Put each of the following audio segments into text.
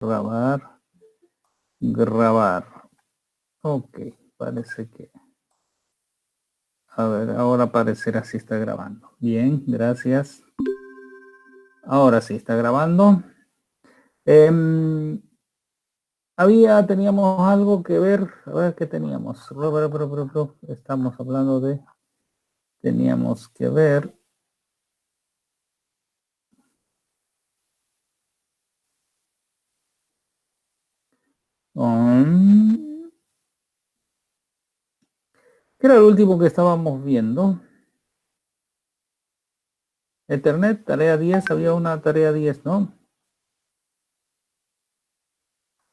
Grabar. Grabar. Ok, parece que... A ver, ahora aparecerá si está grabando. Bien, gracias. Ahora sí está grabando. Teníamos algo que ver. A ver qué teníamos. Estamos hablando de... Teníamos que ver. ¿Qué era el último que estábamos viendo? Ethernet, tarea 10, había una tarea 10, ¿no?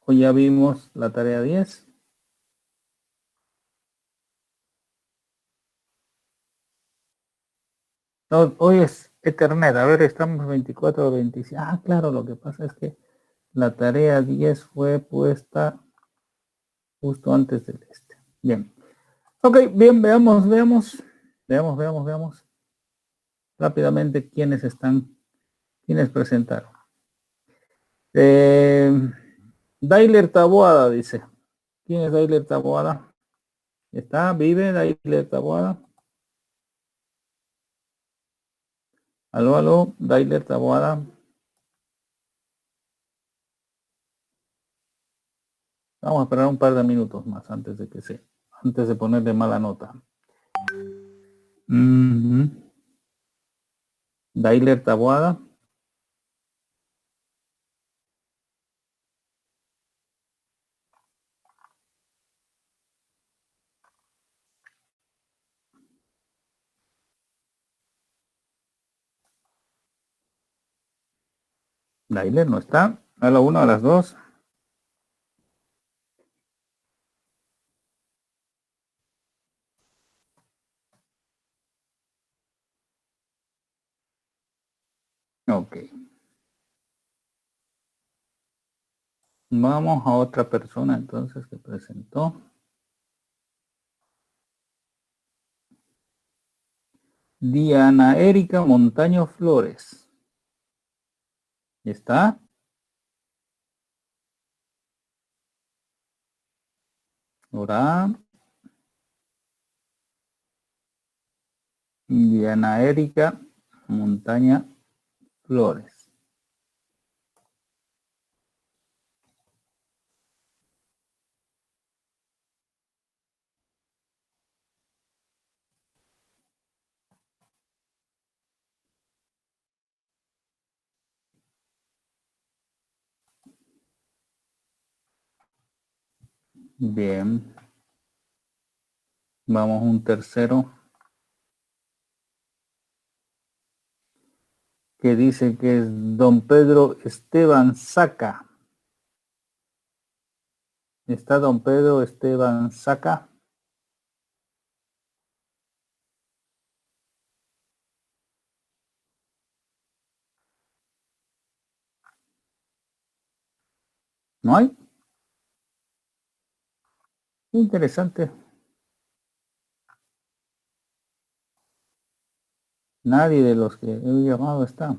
Hoy ya vimos la tarea 10. No, hoy es Ethernet, a ver, estamos 24 o 25. Ah, claro, lo que pasa es que la tarea 10 fue puesta justo antes del este. Bien. Ok, bien, veamos rápidamente quiénes presentaron. Dailer Taboada dice. ¿Quién es Dailer Taboada? ¿Está? ¿Vive Dailer Taboada? Aló, Dailer Taboada. Vamos a esperar un par de minutos más antes de ponerle mala nota. Dailer Taboada. Dailer no está. A la 1, a las 2. Ok. Vamos a otra persona entonces que presentó. Diana Erika Montaño Flores. ¿Está? Ahora. Diana Erika Montaña Flores. Bien. Vamos a un tercero. Que dice que es don Pedro Esteban Saca. ¿Está don Pedro Esteban Saca? ¿No hay? Interesante. Nadie de los que he llamado está.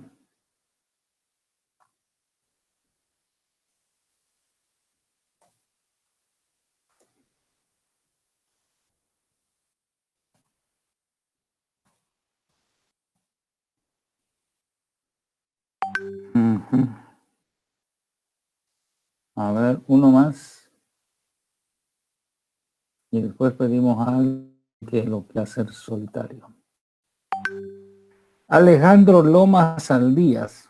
A ver, uno más. Y después pedimos a alguien que lo quiera hacer solitario. Alejandro Lomas Saldías.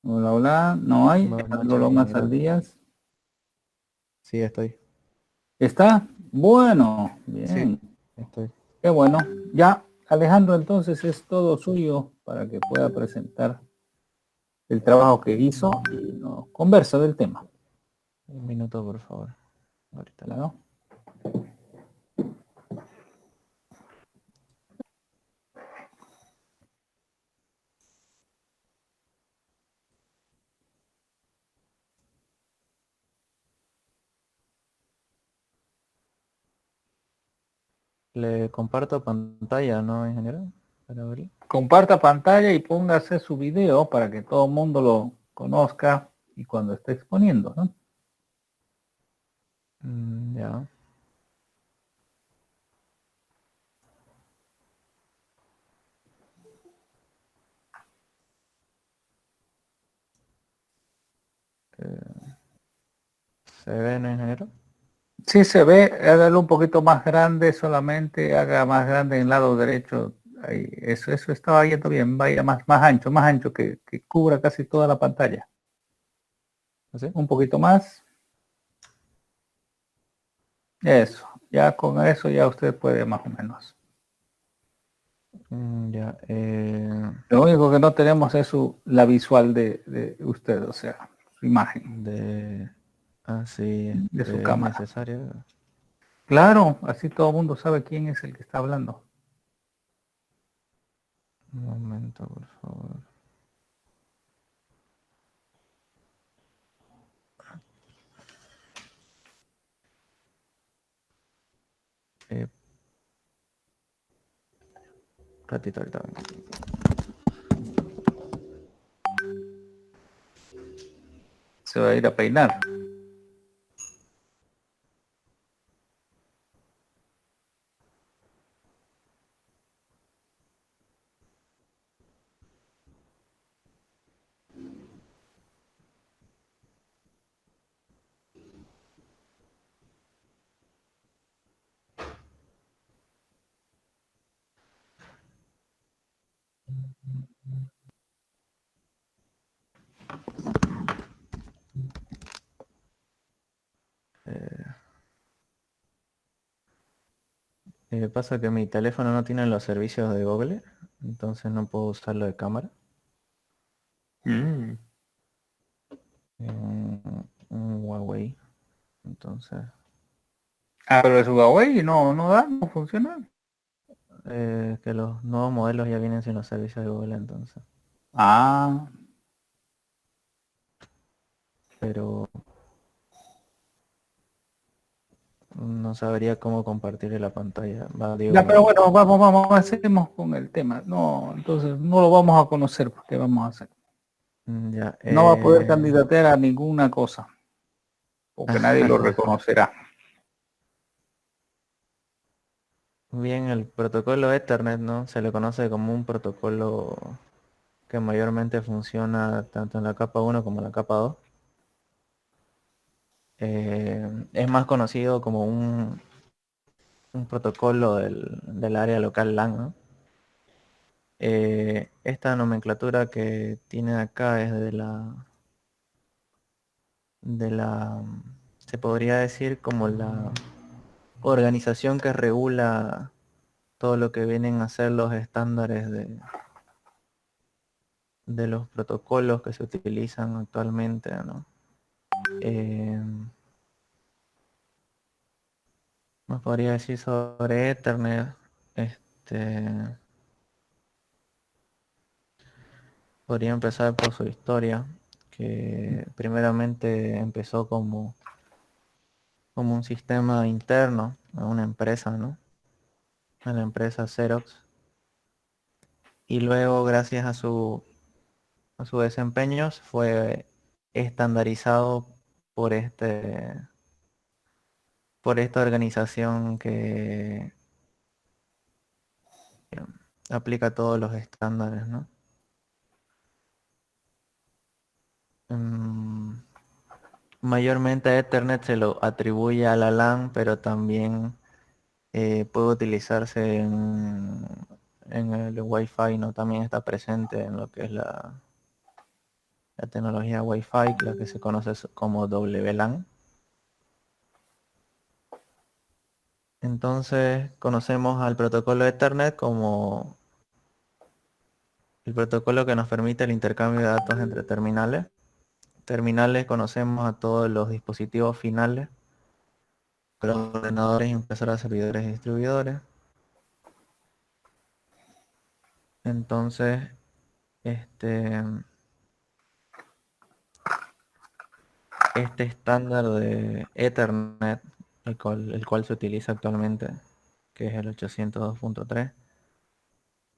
Hola, hola. ¿No hay? Alejandro Lomas Saldías. Sí, estoy. ¿Está? Bueno, bien. Sí, estoy. Qué bueno. Ya, Alejandro, entonces es todo suyo para que pueda presentar el trabajo que hizo y nos conversa del tema. Un minuto, por favor. Ahorita. Claro. Le comparto pantalla, ¿no, ingeniero? Para verlo. Comparta pantalla y póngase su video para que todo el mundo lo conozca y cuando esté exponiendo, ¿no? Ya. Eh, ¿Se ve, no, ingeniero? Sí se ve, hágalo un poquito más grande solamente, haga más grande en el lado derecho. Ahí, eso estaba yendo bien, vaya más ancho, que cubra casi toda la pantalla. ¿Así? Un poquito más. Eso, ya con eso ya usted puede más o menos. Ya. Lo único que no tenemos es la visual de usted, o sea, su imagen De... Ah, sí, de su es cámara. necesario. Claro, así todo el mundo sabe quién es el que está hablando. Un momento, por favor. Eh, Ratito, ahorita vengo. Se va a ir a peinar. Eh, Pasa que mi teléfono no tiene los servicios de Google, entonces no puedo usarlo de cámara. Mm. Un Huawei, entonces Ah, pero es Huawei no da, no funciona. que los nuevos modelos ya vienen sin los servicios de Google, entonces. Ah, Pero no sabría cómo compartir la pantalla. Va, ya, pero digo, bueno, hacemos con el tema. No, entonces no lo vamos a conocer porque vamos a hacer. ya. No va a poder candidatear a ninguna cosa porque nadie lo reconocerá. Bien, el protocolo Ethernet, ¿no? Se le conoce como un protocolo que mayormente funciona tanto en la capa 1 como en la capa 2. Es más conocido como un protocolo del área local LAN, ¿no? Esta nomenclatura que tiene acá es de la, se podría decir como la organización que regula todo lo que vienen a ser los estándares de los protocolos que se utilizan actualmente, ¿no? Eh, Más podría decir sobre Ethernet. Este, Podría empezar por su historia, que primeramente empezó como un sistema interno a una empresa, ¿no? A la empresa Xerox. Y luego, gracias a su desempeño, fue estandarizado por por esta organización que aplica todos los estándares, ¿no? Mm, Mayormente Ethernet se lo atribuye a la LAN, pero también puede utilizarse en el Wi-Fi, ¿no? También está presente en lo que es la tecnología Wi-Fi, la que se conoce como WLAN. Entonces conocemos al protocolo Ethernet como el protocolo que nos permite el intercambio de datos entre terminales. Terminales conocemos a todos los dispositivos finales, los ordenadores, impresoras, servidores y distribuidores. Entonces, este, este estándar de Ethernet, el cual se utiliza actualmente, que es el 802.3.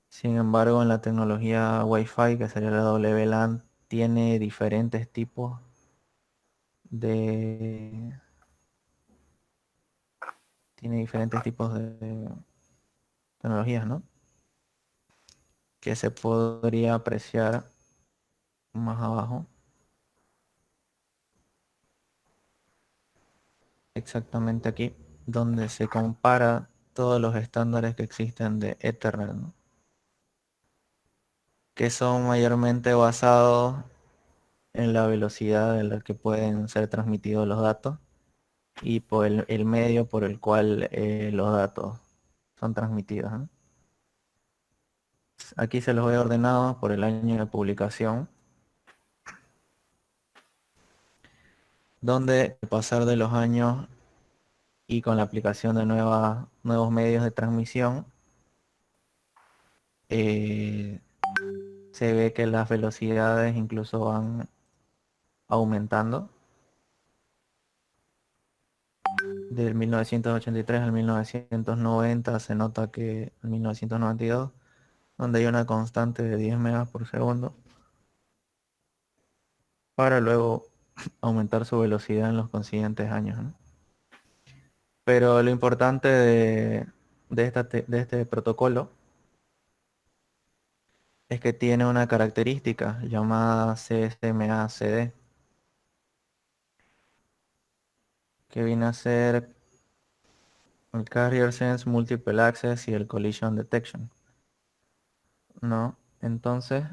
Sin embargo, en la tecnología Wi-Fi, que sería la WLAN, tiene diferentes tipos de tiene diferentes tipos de tecnologías, ¿no? Que se podría apreciar más abajo. Exactamente aquí, donde se compara todos los estándares que existen de Ethernet, ¿no? Que son mayormente basados en la velocidad en la que pueden ser transmitidos los datos y por el medio por el cual los datos son transmitidos, ¿no? Aquí se los he ordenado por el año de publicación, donde al pasar de los años y con la aplicación de nuevos medios de transmisión, eh, se ve que las velocidades incluso van aumentando. Del 1983 al 1990 se nota que en 1992, donde hay una constante de 10 megas por segundo, para luego aumentar su velocidad en los consiguientes años, ¿no? Pero lo importante de este protocolo es que tiene una característica llamada CSMA-CD, que viene a ser el Carrier Sense Multiple Access y el Collision Detection, ¿no? Entonces,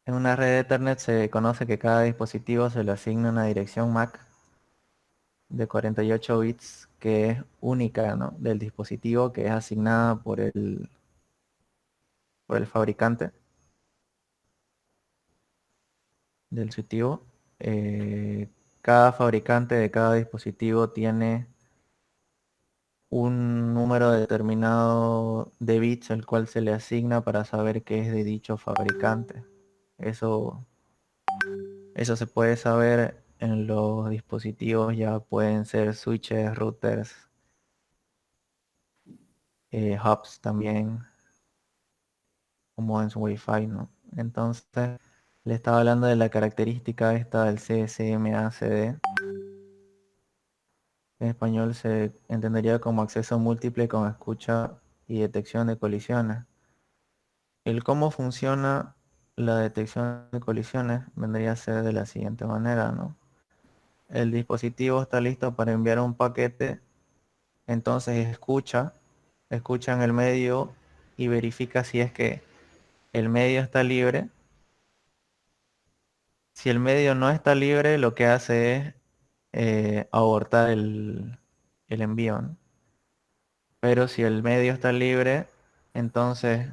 en una red de Ethernet se conoce que cada dispositivo se le asigna una dirección MAC de 48 bits que es única, ¿no? Del dispositivo, que es asignada por el fabricante del dispositivo. Eh, Cada fabricante de cada dispositivo tiene un número determinado de bits el cual se le asigna para saber que es de dicho fabricante. Eso, eso se puede saber en los dispositivos, ya pueden ser switches, routers, hubs también, como en su Wi-Fi, ¿no? Entonces, le estaba hablando de la característica esta del CSMA-CD. En español se entendería como acceso múltiple con escucha y detección de colisiones. El cómo funciona la detección de colisiones vendría a ser de la siguiente manera, ¿no? El dispositivo está listo para enviar un paquete, entonces escucha en el medio y verifica si es que el medio está libre. Si el medio no está libre, lo que hace es abortar el envío, ¿no? Pero si el medio está libre, entonces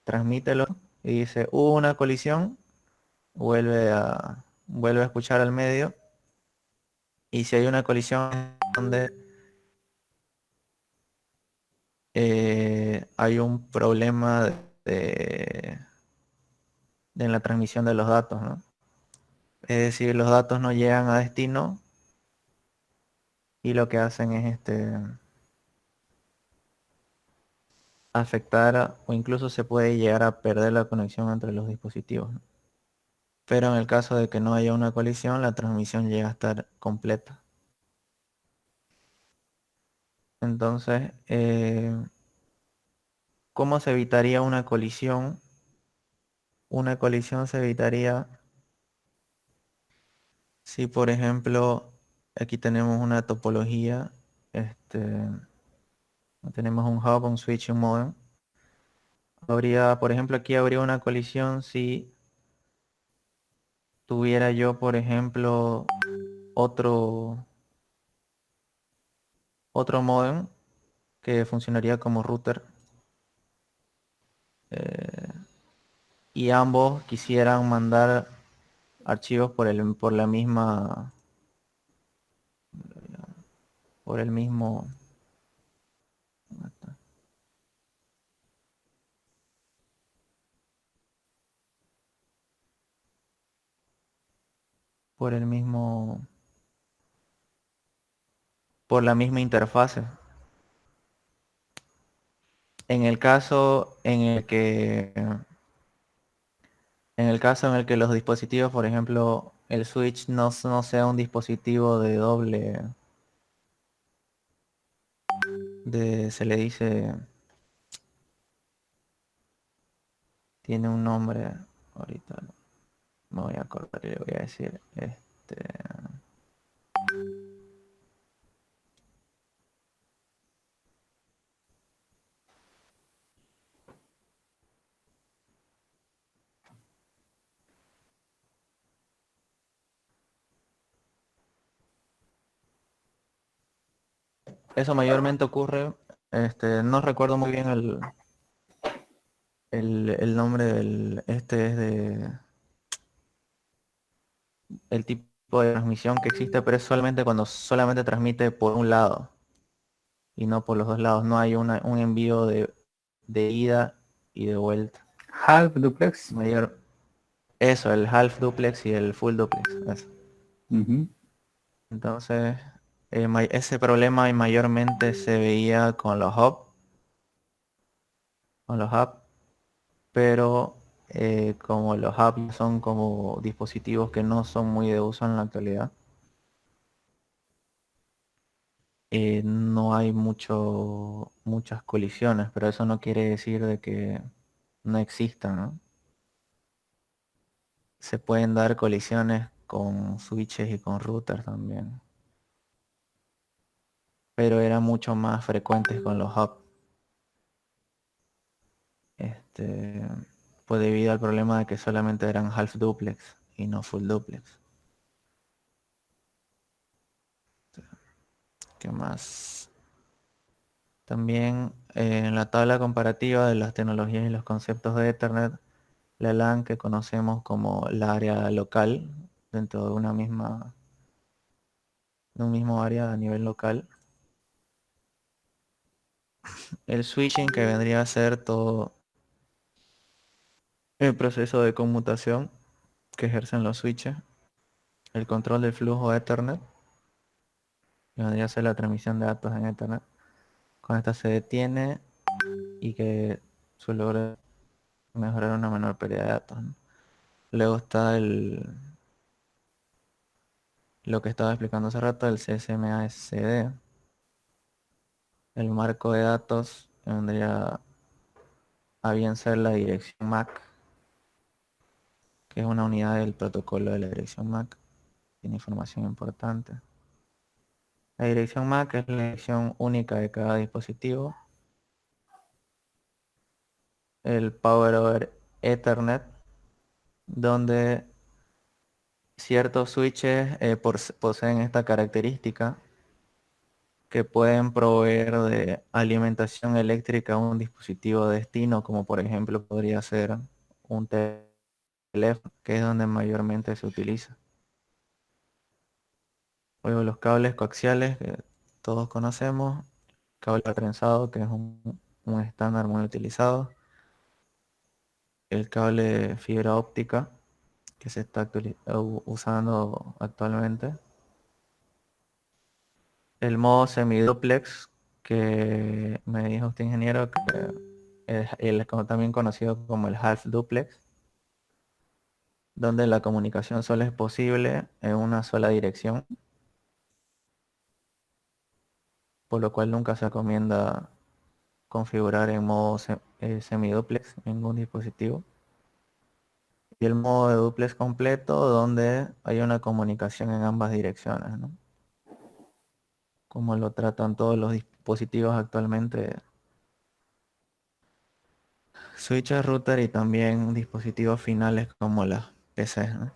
transmítelo y dice, hubo una colisión, vuelve a escuchar al medio, y si hay una colisión donde hay un problema de, en la transmisión de los datos, ¿no? Es decir, los datos no llegan a destino y lo que hacen es afectar o incluso se puede llegar a perder la conexión entre los dispositivos, ¿no? Pero en el caso de que no haya una colisión, la transmisión llega a estar completa. Entonces, ¿cómo se evitaría una colisión? Una colisión se evitaría si, por ejemplo, aquí tenemos una topología, tenemos un hub, un switch y un modem. Por ejemplo, aquí habría una colisión si tuviera yo, por ejemplo, otro, otro modem que funcionaría como router, y ambos quisieran mandar archivos por el mismo, por el mismo, por la misma interfase. En el caso en el caso en el que los dispositivos, por ejemplo, el switch no sea un dispositivo de doble, se le dice, tiene un nombre, ahorita me voy a acordar y le voy a decir, eso mayormente ocurre, no recuerdo muy bien el nombre es el tipo de transmisión que existe, pero es solamente cuando solamente transmite por un lado y no por los dos lados. No hay un envío de ida y de vuelta. Half duplex. Mayor, eso, el half duplex y el full duplex. Eso. Ujú. Entonces, ese problema mayormente se veía con los hub, pero como los hub son como dispositivos que no son muy de uso en la actualidad, no hay muchas colisiones, pero eso no quiere decir de que no existan, ¿no? Se pueden dar colisiones con switches y con routers también, pero eran mucho más frecuentes con los hubs, este, pues debido al problema de que solamente eran half duplex y no full duplex. ¿Qué más? También en la tabla comparativa de las tecnologías y los conceptos de Ethernet, la LAN que conocemos como la área local dentro de un mismo área a nivel local. El switching que vendría a ser todo el proceso de conmutación que ejercen los switches. El control del flujo Ethernet, que vendría a ser la transmisión de datos en Ethernet. Cuando esta se detiene y que se logra mejorar una menor pérdida de datos, ¿no? Luego está lo que estaba explicando hace rato, el CSMA-SD, el marco de datos, que vendría a bien ser la dirección MAC, que es una unidad del protocolo de la dirección MAC, tiene información importante. La dirección MAC es la dirección única de cada dispositivo. El Power over Ethernet, donde ciertos switches poseen esta característica que pueden proveer de alimentación eléctrica a un dispositivo destino, como por ejemplo podría ser un teléfono, que es donde mayormente se utiliza. Luego los cables coaxiales que todos conocemos, cable trenzado, que es un estándar muy utilizado, el cable de fibra óptica que se está usando actualmente, el modo semiduplex que me dijo este ingeniero que es también conocido como el half duplex, donde la comunicación solo es posible en una sola dirección, por lo cual nunca se recomienda configurar en modo semiduplex en ningún dispositivo. Y el modo de duplex completo, donde hay una comunicación en ambas direcciones, ¿no? Como lo tratan todos los dispositivos actualmente, switches, router y también dispositivos finales como las PCs, ¿no?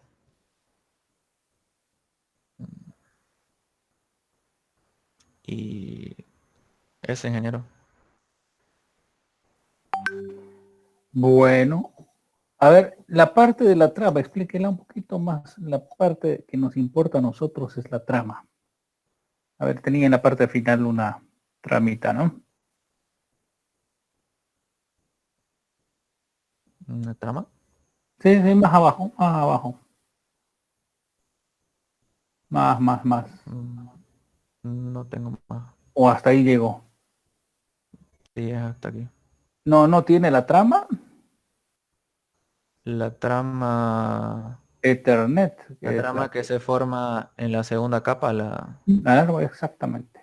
Y ese ingeniero. Bueno, a ver, la parte de la trama, explíquela un poquito más. La parte que nos importa a nosotros es la trama. A ver, tenía en la parte final una tramita, ¿no? ¿Una trama? Sí, sí, más abajo, más abajo. Más. Mm, No tengo más. O hasta ahí llegó. Sí, es hasta aquí. No tiene la trama. La trama, Ethernet, la que es la trama que que... se forma en la segunda capa, Claro, exactamente.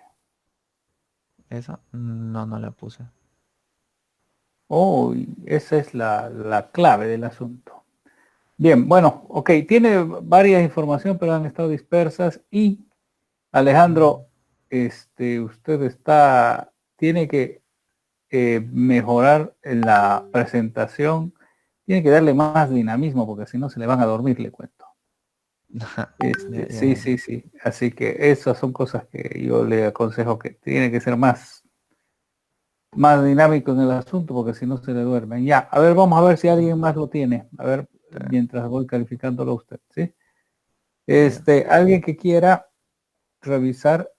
esa, no la puse. Oh, y esa es la clave del asunto. Bien, bueno, ok, tiene varias información, pero han estado dispersas. Y Alejandro, usted tiene que mejorar en la presentación, tiene que darle más dinamismo, porque si no se le van a dormir, le cuento. Sí, Ya. sí, sí. Así que esas son cosas que yo le aconsejo que tiene que ser más dinámico en el asunto, porque si no se le duermen. Ya, a ver, vamos a ver si alguien más lo tiene. A ver, mientras voy calificándolo a usted, ¿sí? Ya. Alguien que quiera revisar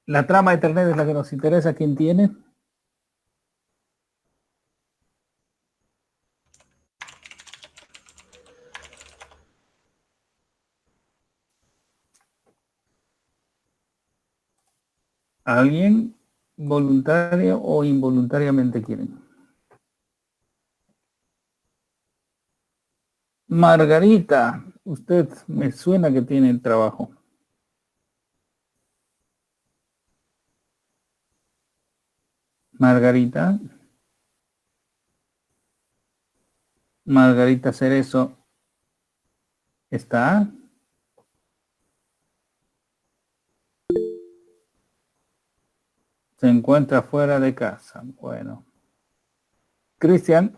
la trama de Internet es la que nos interesa. ¿Quién tiene? ¿Alguien voluntario o involuntariamente quieren? Margarita, usted me suena que tiene el trabajo. Margarita, Margarita Cerezo, ¿está? Se encuentra fuera de casa. Bueno. Cristian,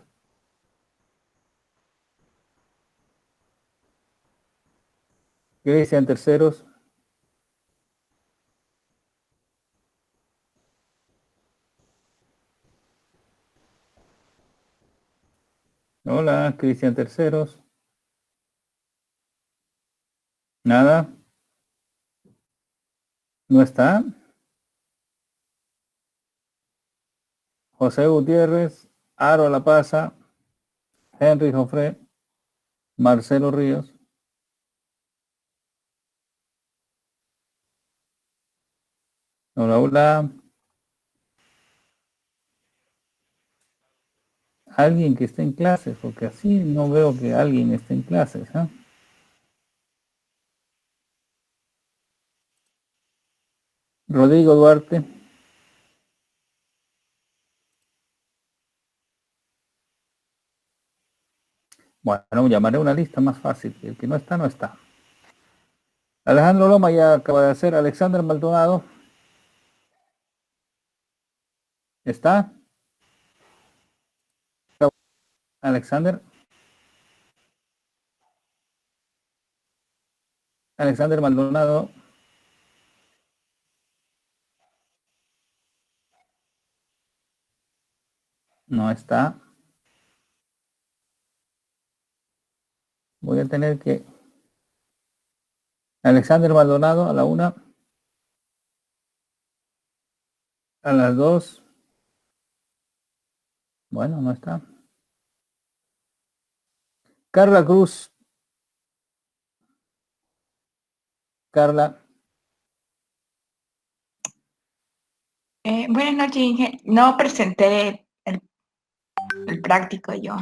Cristian Terceros. Hola, Cristian Terceros. Nada, no está. José Gutiérrez, Aro La Paza, Henry Jofré, Marcelo Ríos. Hola, hola. Alguien que esté en clases, porque así no veo que alguien esté en clases. ¿Eh? Rodrigo Duarte. Bueno, llamaré una lista más fácil. El que no está, no está. Alejandro Loma ya acaba de hacer. Alexander Maldonado. ¿Está? Alexander. Alexander Maldonado. No está. Voy a tener que... Alexander Maldonado a la 1, a las 2. Bueno, no está. Carla Cruz. Carla. Buenas noches, no presenté el práctico yo.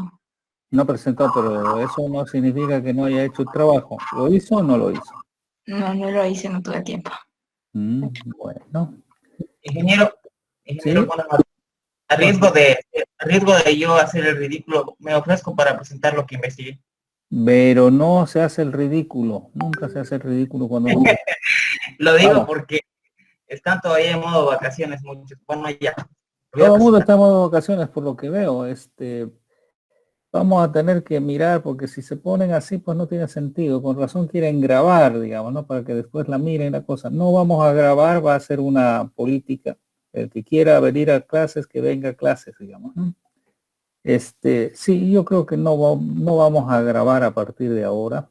No presentó, pero eso no significa que no haya hecho el trabajo. ¿Lo hizo o no lo hizo? No lo hice, no tuve tiempo. Bueno. Ingeniero, Sí, bueno, a riesgo de yo hacer el ridículo, me ofrezco para presentar lo que investigué. pero no se hace el ridículo. Nunca se hace el ridículo cuando no. Lo digo Vamos. porque están todavía en modo vacaciones muchos. Bueno, ya. Todo el mundo está en modo de vacaciones por lo que veo. Vamos a tener que mirar porque si se ponen así, pues no tiene sentido. Con razón quieren grabar, digamos, ¿no? Para que después la miren la cosa. No vamos a grabar, va a ser una política. El que quiera venir a clases, que venga a clases, digamos, ¿no? Sí, yo creo que no vamos a grabar a partir de ahora,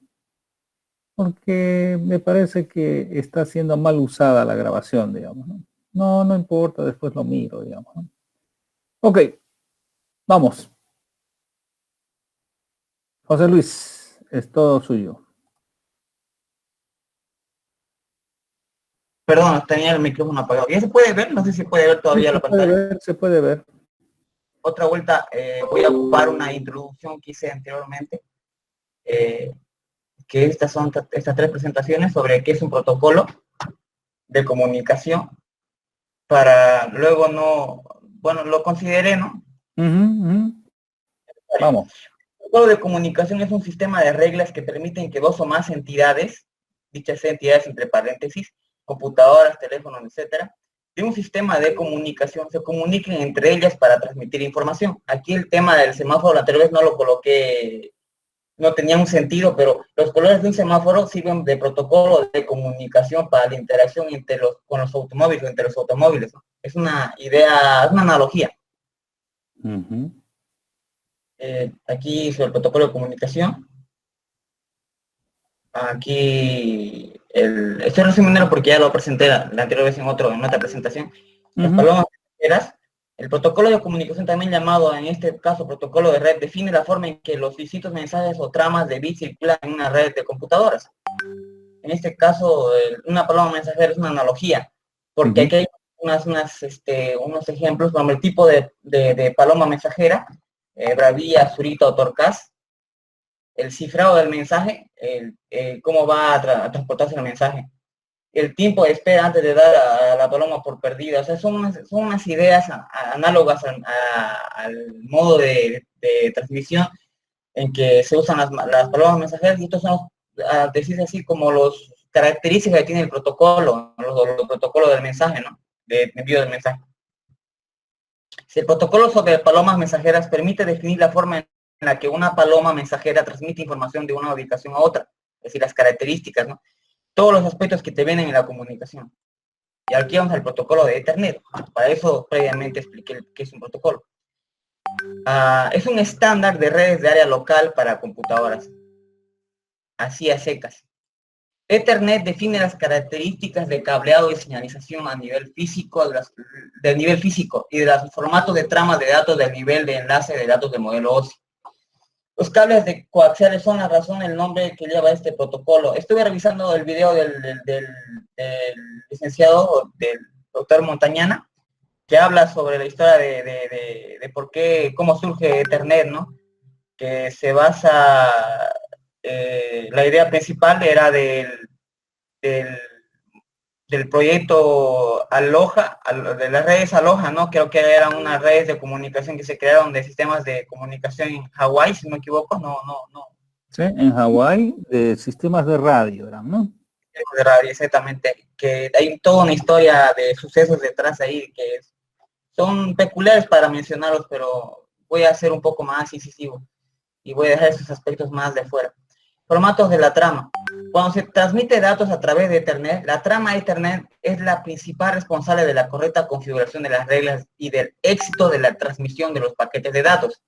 porque me parece que está siendo mal usada la grabación, digamos, ¿no? No importa, después lo miro, digamos, ¿no? Ok, vamos. José Luis, es todo suyo. Perdón, tenía el micrófono apagado. ¿Ya se puede ver? No sé si se puede ver Sí, todavía la pantalla. se puede ver. otra vuelta voy a ocupar una introducción que hice anteriormente, que estas tres presentaciones sobre qué es un protocolo de comunicación, para luego lo consideré, ¿no? Vamos. El protocolo de comunicación es un sistema de reglas que permiten que dos o más entidades, dichas entidades entre paréntesis, computadoras, teléfonos, etcétera, de un sistema de comunicación se comuniquen entre ellas para transmitir información. Aquí el tema del semáforo, la anterior vez no lo coloqué, no tenía un sentido, pero los colores de un semáforo sirven de protocolo de comunicación para la interacción con los automóviles, entre los automóviles, ¿no? Es una idea, es una analogía. Aquí sobre el protocolo de comunicación. Aquí estoy resumiendo porque ya lo presenté la anterior vez en otra presentación. Las palomas mensajeras. El protocolo de comunicación, también llamado en este caso protocolo de red, define la forma en que los distintos mensajes o tramas de bits circulan en una red de computadoras. En este caso, una paloma mensajera es una analogía, porque aquí hay unos ejemplos, como el tipo de paloma mensajera, Bravía, Zurita o Torcaz, el cifrado del mensaje, cómo va a transportarse el mensaje, el tiempo de espera antes de dar a la paloma por perdida. O sea, son unas ideas análogas al modo de transmisión en que se usan las palomas mensajeras, y estos son, a decir así, como los características que tiene el protocolo, los protocolos del mensaje, ¿no? De envío del mensaje. Si el protocolo sobre palomas mensajeras permite definir la forma en la que una paloma mensajera transmite información de una ubicación a otra, es decir, las características, ¿no? Todos los aspectos que te vienen en la comunicación. Y aquí vamos al protocolo de Ethernet. Para eso previamente expliqué qué es un protocolo. Es un estándar de redes de área local para computadoras. Así a secas. Ethernet define las características de cableado y señalización a nivel físico, del nivel físico y de los formatos de tramas de datos del nivel de enlace de datos de modelo OSI. Los cables de coaxiales son la razón, el nombre que lleva este protocolo. Estuve revisando el video del licenciado, del doctor Montañana, que habla sobre la historia de por qué, cómo surge Ethernet, ¿no? Que se basa, la idea principal era del proyecto Aloha, de las redes Aloha, ¿no? Creo que eran unas redes de comunicación que se crearon de sistemas de comunicación en Hawái, si no me equivoco, no. Sí, en Hawái, de sistemas de radio eran, ¿no? De radio, exactamente, que hay toda una historia de sucesos detrás ahí que son peculiares para mencionarlos, pero voy a ser un poco más incisivo y voy a dejar esos aspectos más de fuera. Formatos de la trama. Cuando se transmite datos a través de Ethernet, la trama Ethernet es la principal responsable de la correcta configuración de las reglas y del éxito de la transmisión de los paquetes de datos.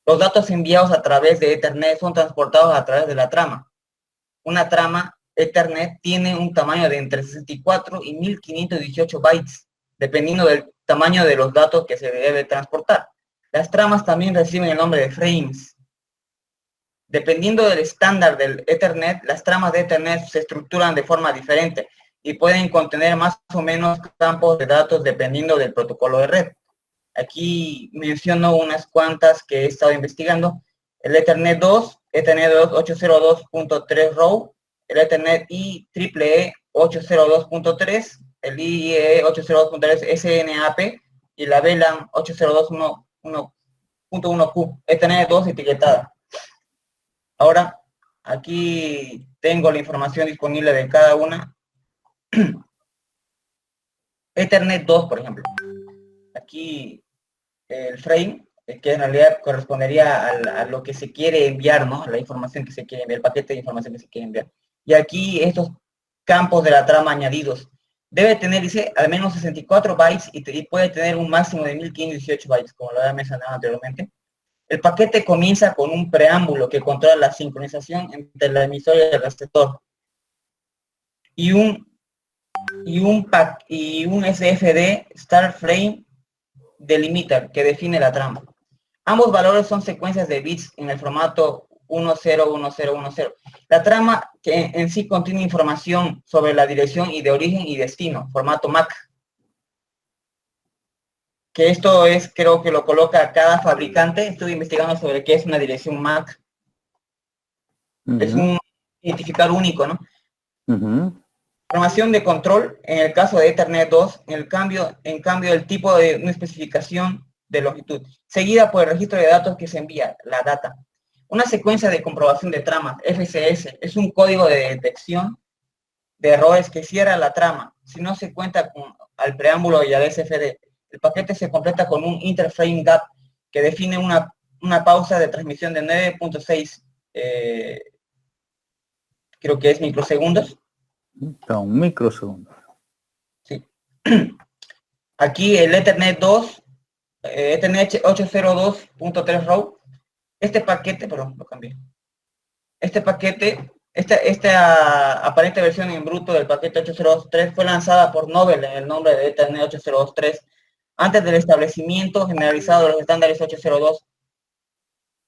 Los datos enviados a través de Ethernet son transportados a través de la trama. Una trama Ethernet tiene un tamaño de entre 64 y 1518 bytes, dependiendo del tamaño de los datos que se debe transportar. Las tramas también reciben el nombre de frames. Dependiendo del estándar del Ethernet, las tramas de Ethernet se estructuran de forma diferente y pueden contener más o menos campos de datos dependiendo del protocolo de red. Aquí menciono unas cuantas que he estado investigando. El Ethernet 2, Ethernet 2 802.3 row, el Ethernet IEEE 802.3, el IEEE 802.3 SNAP y la VLAN 802.1Q, Ethernet 2 etiquetada. Ahora, aquí tengo la información disponible de cada una. Ethernet 2, por ejemplo. Aquí el frame, que en realidad correspondería a lo que se quiere enviar, ¿no? La información que se quiere enviar, el paquete de información que se quiere enviar. Y aquí estos campos de la trama añadidos. Debe tener, dice, al menos 64 bytes y puede tener un máximo de 1518 bytes, como lo había mencionado anteriormente. El paquete comienza con un preámbulo que controla la sincronización entre la emisora y el receptor. Y un SFD, Start Frame Delimiter, que define la trama. Ambos valores son secuencias de bits en el formato 101010. La trama que en sí contiene información sobre la dirección y de origen y destino, formato MAC. que esto es, creo que lo coloca cada fabricante. Estuve investigando sobre qué es una dirección MAC. Es un identificador único, ¿no? Información de control en el caso de Ethernet 2, en cambio el tipo de una especificación de longitud, seguida por el registro de datos que se envía, la data. Una secuencia de comprobación de trama, FCS, es un código de detección de errores que cierra la trama. Si no se cuenta con al preámbulo y al SFD, el paquete se completa con un interframe gap que define una pausa de transmisión de 9.6, creo que es microsegundos. Un microsegundo. Sí. Aquí el Ethernet 2, Ethernet 802.3 row, este paquete, perdón, lo cambié. Este paquete, esta aparente versión en bruto del paquete 802.3 fue lanzada por Novell en el nombre de Ethernet 802.3 antes del establecimiento generalizado de los estándares 802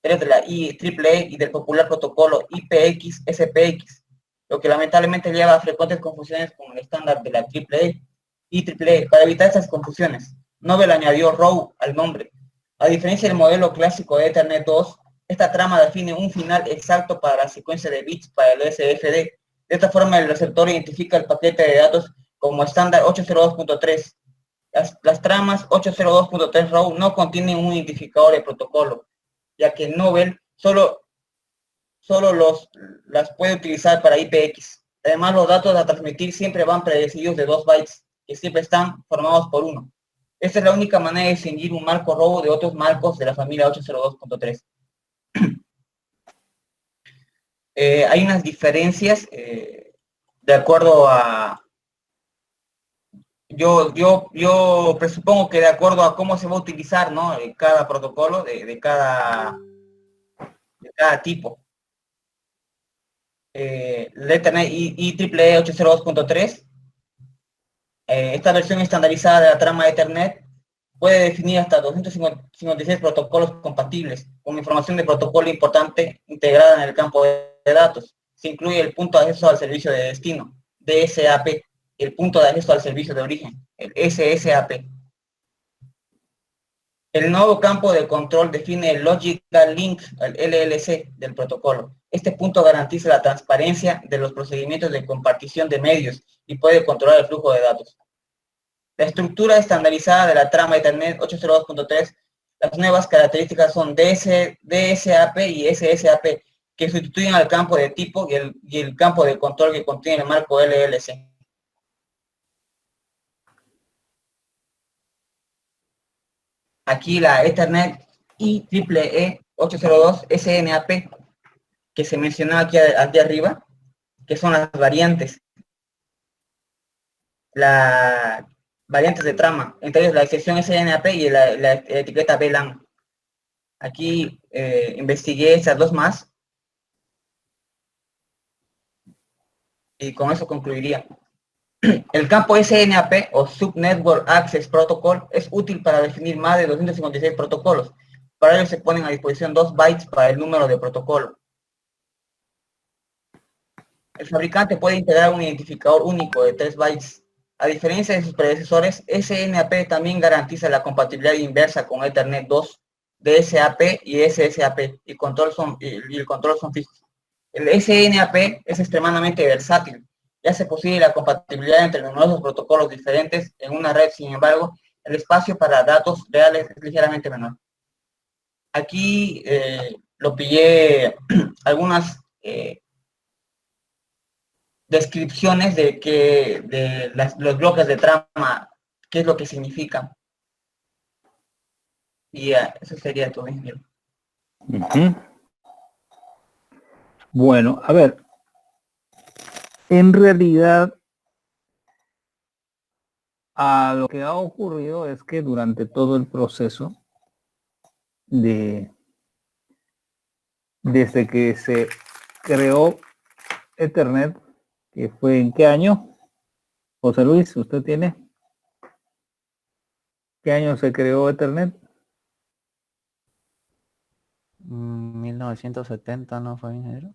de la IEEE y del popular protocolo IPX-SPX, lo que lamentablemente lleva a frecuentes confusiones con el estándar de la AAA y AAA. Para evitar estas confusiones, Novell añadió row al nombre. A diferencia del modelo clásico de Ethernet 2, esta trama define un final exacto para la secuencia de bits para el SFD. De esta forma, el receptor identifica el paquete de datos como estándar 802.3. Las tramas 802.3 row no contienen un identificador de protocolo, ya que Novell solo las puede utilizar para IPX. Además, los datos a transmitir siempre van predecidos de 2 bytes, que siempre están formados por 1. Esta es la única manera de distinguir un marco robo de otros marcos de la familia 802.3. Hay unas diferencias de acuerdo a... Yo presupongo que de acuerdo a cómo se va a utilizar, ¿no? Cada protocolo de cada tipo. Ethernet IEEE 802.3, esta versión estandarizada de la trama de Ethernet puede definir hasta 256 protocolos compatibles, con información de protocolo importante integrada en el campo de datos. Se incluye el punto de acceso al servicio de destino, DSAP, y el punto de acceso al servicio de origen, el SSAP. El nuevo campo de control define el Logical Link, el LLC, del protocolo. Este punto garantiza la transparencia de los procedimientos de compartición de medios y puede controlar el flujo de datos. La estructura estandarizada de la trama Ethernet 802.3, las nuevas características son DSAP y SSAP, que sustituyen al campo de tipo y el campo de control que contiene el marco LLC. Aquí la Ethernet IEEE 802 SNAP, que se mencionó aquí arriba, que son las variantes. Las variantes de trama, entre ellos la excepción SNAP y la etiqueta VLAN. Aquí investigué esas dos más. Y con eso concluiría. El campo SNAP o Subnetwork Access Protocol es útil para definir más de 256 protocolos. Para ello se ponen a disposición 2 bytes para el número de protocolo. El fabricante puede integrar un identificador único de 3 bytes. A diferencia de sus predecesores, SNAP también garantiza la compatibilidad inversa con Ethernet 2, DSAP y SSAP, y el control son fijos. El SNAP es extremadamente versátil y hace posible la compatibilidad entre numerosos protocolos diferentes en una red. Sin embargo, el espacio para datos reales es ligeramente menor. Aquí lo pillé algunas descripciones de los bloques de trama, qué es lo que significan. Y eso sería todo, ingeniero. Bueno, a ver, en realidad lo que ha ocurrido es que durante todo el proceso desde que se creó Ethernet, que fue ¿en qué año? José Luis, ¿usted tiene? ¿Qué año se creó Ethernet? 1970, ¿no fue, ingeniero?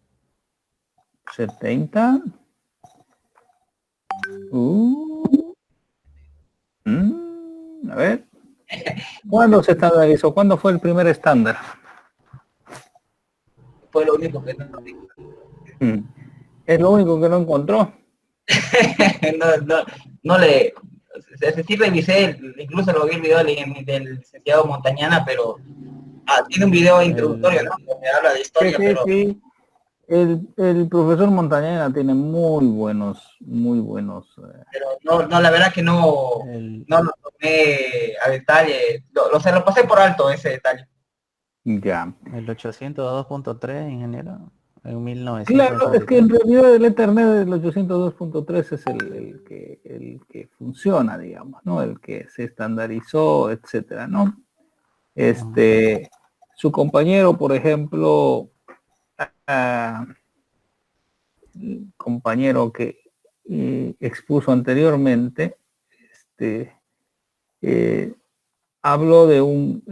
70. A ver. ¿Cuándo se estandarizó? ¿Cuándo fue el primer estándar? Fue lo único que no, Es lo único que no encontró. no le... Sí revisé, incluso lo vi el video del licenciado Montañana, pero tiene un video introductorio, ¿no? Donde habla de historia, Sí, pero... sí. El profesor Montañana tiene muy buenos, Pero no, la verdad que no lo tomé a detalle. Se lo pasé por alto ese detalle. ya. El 802.3, ingeniero, en Claro, es que 1983. en realidad el Ethernet del 802.3 es el que funciona, digamos, ¿no? El que se estandarizó, etcétera, ¿no? Su compañero, por ejemplo, el compañero que expuso anteriormente, habló de un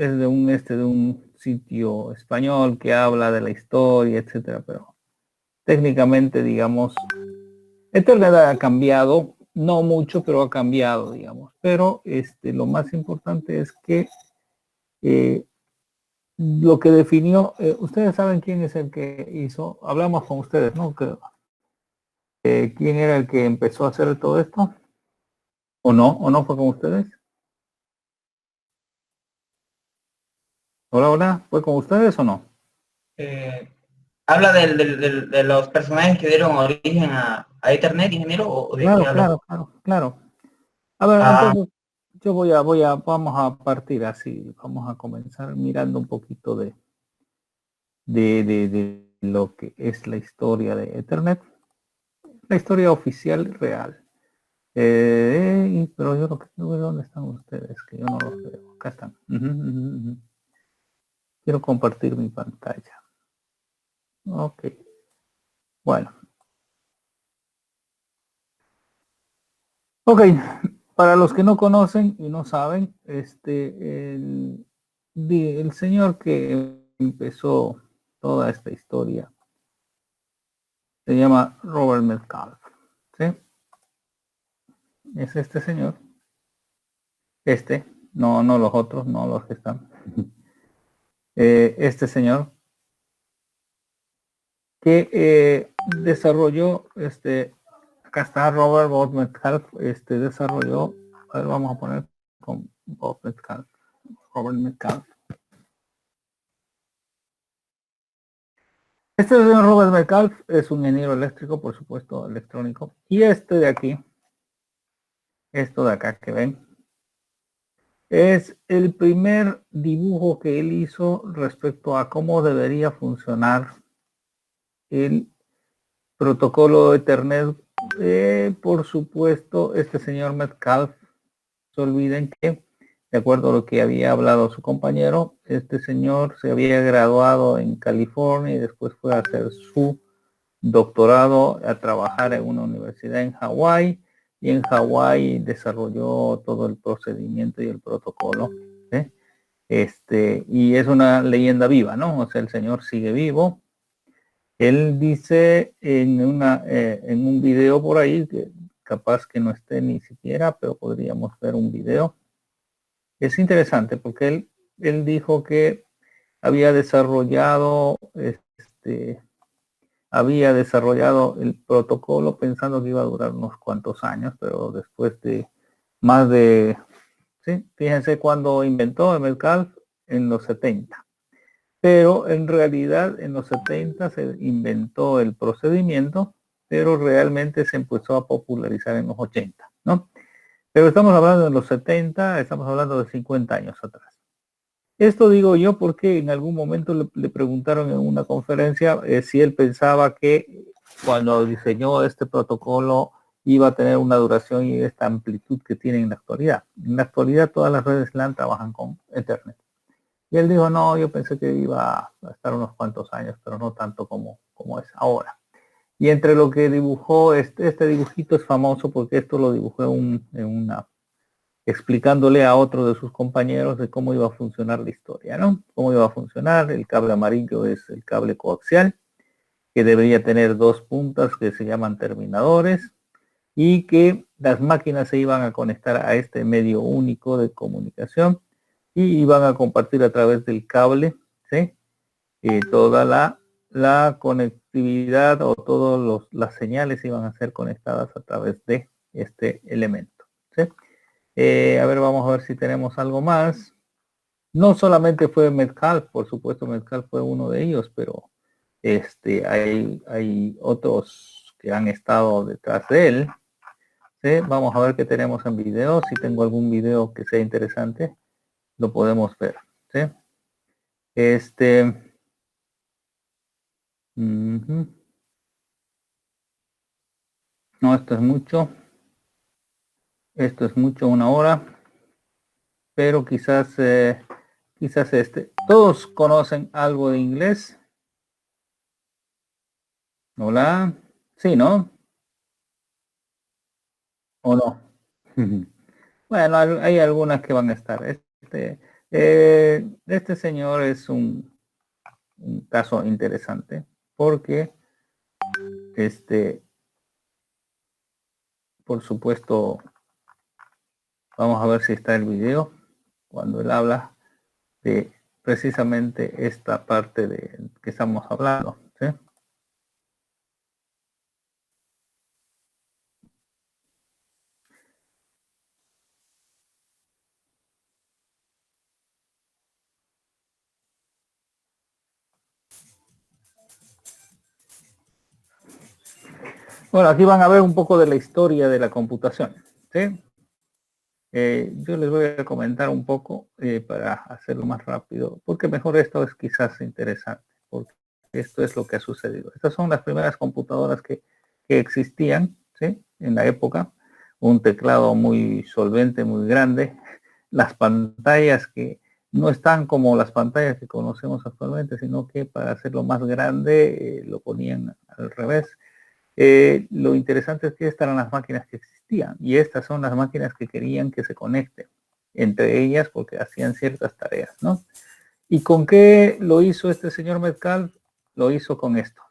sitio español que habla de la historia, etcétera, pero técnicamente, digamos, Ethernet ha cambiado, no mucho, pero ha cambiado, digamos. Pero lo más importante es que lo que definió, ustedes saben quién es el que hizo, hablamos con ustedes, ¿no? ¿Quién era el que empezó a hacer todo esto? ¿O no fue con ustedes? Hola, ¿fue con ustedes o no? ¿Habla de los personajes que dieron origen a Ethernet, ingeniero, o de qué habla? Claro. A ver, Ah, entonces yo vamos a partir así, vamos a comenzar mirando un poquito de lo que es la historia de Ethernet, la historia oficial real. Pero yo lo que quiero ver dónde están ustedes, que yo no los veo. Acá están. Quiero compartir mi pantalla. Ok. Bueno. Ok. Para los que no conocen y no saben, el señor que empezó toda esta historia se llama Robert Metcalfe. ¿Sí? Es este señor. No los otros, no los que están. Este señor que desarrolló, acá está Robert Bob Metcalfe, desarrolló, a ver, vamos a poner con Bob Metcalfe, Robert Metcalfe. Este señor Robert Metcalfe es un ingeniero eléctrico, por supuesto, electrónico, y de aquí, esto de acá que ven, es el primer dibujo que él hizo respecto a cómo debería funcionar el protocolo Ethernet. Por supuesto, este señor Metcalfe, se olviden que, de acuerdo a lo que había hablado su compañero, este señor se había graduado en California y después fue a hacer su doctorado, a trabajar en una universidad en Hawái, y en Hawái desarrolló todo el procedimiento y el protocolo. Y es una leyenda viva, ¿no? O sea, el señor sigue vivo. Él dice en un video por ahí, que capaz que no esté ni siquiera, pero podríamos ver un video. Es interesante porque él dijo que había desarrollado el protocolo pensando que iba a durar unos cuantos años, pero después de más de, sí, fíjense cuando inventó Metcalfe en los 70. Pero en realidad en los 70 se inventó el procedimiento, pero realmente se empezó a popularizar en los 80, ¿no? Pero estamos hablando de los 70, estamos hablando de 50 años atrás. Esto digo yo porque en algún momento le preguntaron en una conferencia si él pensaba que cuando diseñó este protocolo iba a tener una duración y esta amplitud que tiene en la actualidad. En la actualidad todas las redes LAN trabajan con Ethernet. Y él dijo, no, yo pensé que iba a estar unos cuantos años, pero no tanto como es ahora. Y entre lo que dibujó, este dibujito es famoso porque esto lo dibujó explicándole a otro de sus compañeros de cómo iba a funcionar la historia, ¿no? Cómo iba a funcionar. El cable amarillo es el cable coaxial, que debería tener dos puntas que se llaman terminadores, y que las máquinas se iban a conectar a este medio único de comunicación y iban a compartir a través del cable, ¿sí? Toda la conectividad o todas las señales iban a ser conectadas a través de este elemento, ¿sí? A ver, vamos a ver si tenemos algo más. No solamente fue Metcalfe, por supuesto Metcalfe fue uno de ellos, pero hay otros que han estado detrás de él. ¿Sí? Vamos a ver qué tenemos en video. Si tengo algún video que sea interesante, lo podemos ver. ¿Sí? No, esto es mucho. Esto es mucho, 1 hora. Pero quizás todos conocen algo de inglés. Hola. Sí, ¿no? ¿O no? Bueno, hay algunas que van a estar. Este señor es un caso interesante porque por supuesto, vamos a ver si está el video cuando él habla de precisamente esta parte de que estamos hablando, ¿sí? Bueno, aquí van a ver un poco de la historia de la computación, ¿sí? Yo les voy a comentar un poco para hacerlo más rápido, porque mejor esto es quizás interesante, porque esto es lo que ha sucedido. Estas son las primeras computadoras que existían, ¿sí? En la época, un teclado muy solvente, muy grande, las pantallas que no están como las pantallas que conocemos actualmente, sino que para hacerlo más grande lo ponían al revés. Lo interesante es que estas eran las máquinas que existían y estas son las máquinas que querían que se conecten entre ellas porque hacían ciertas tareas, ¿no? ¿Y con qué lo hizo este señor Metcalfe? Lo hizo con esto.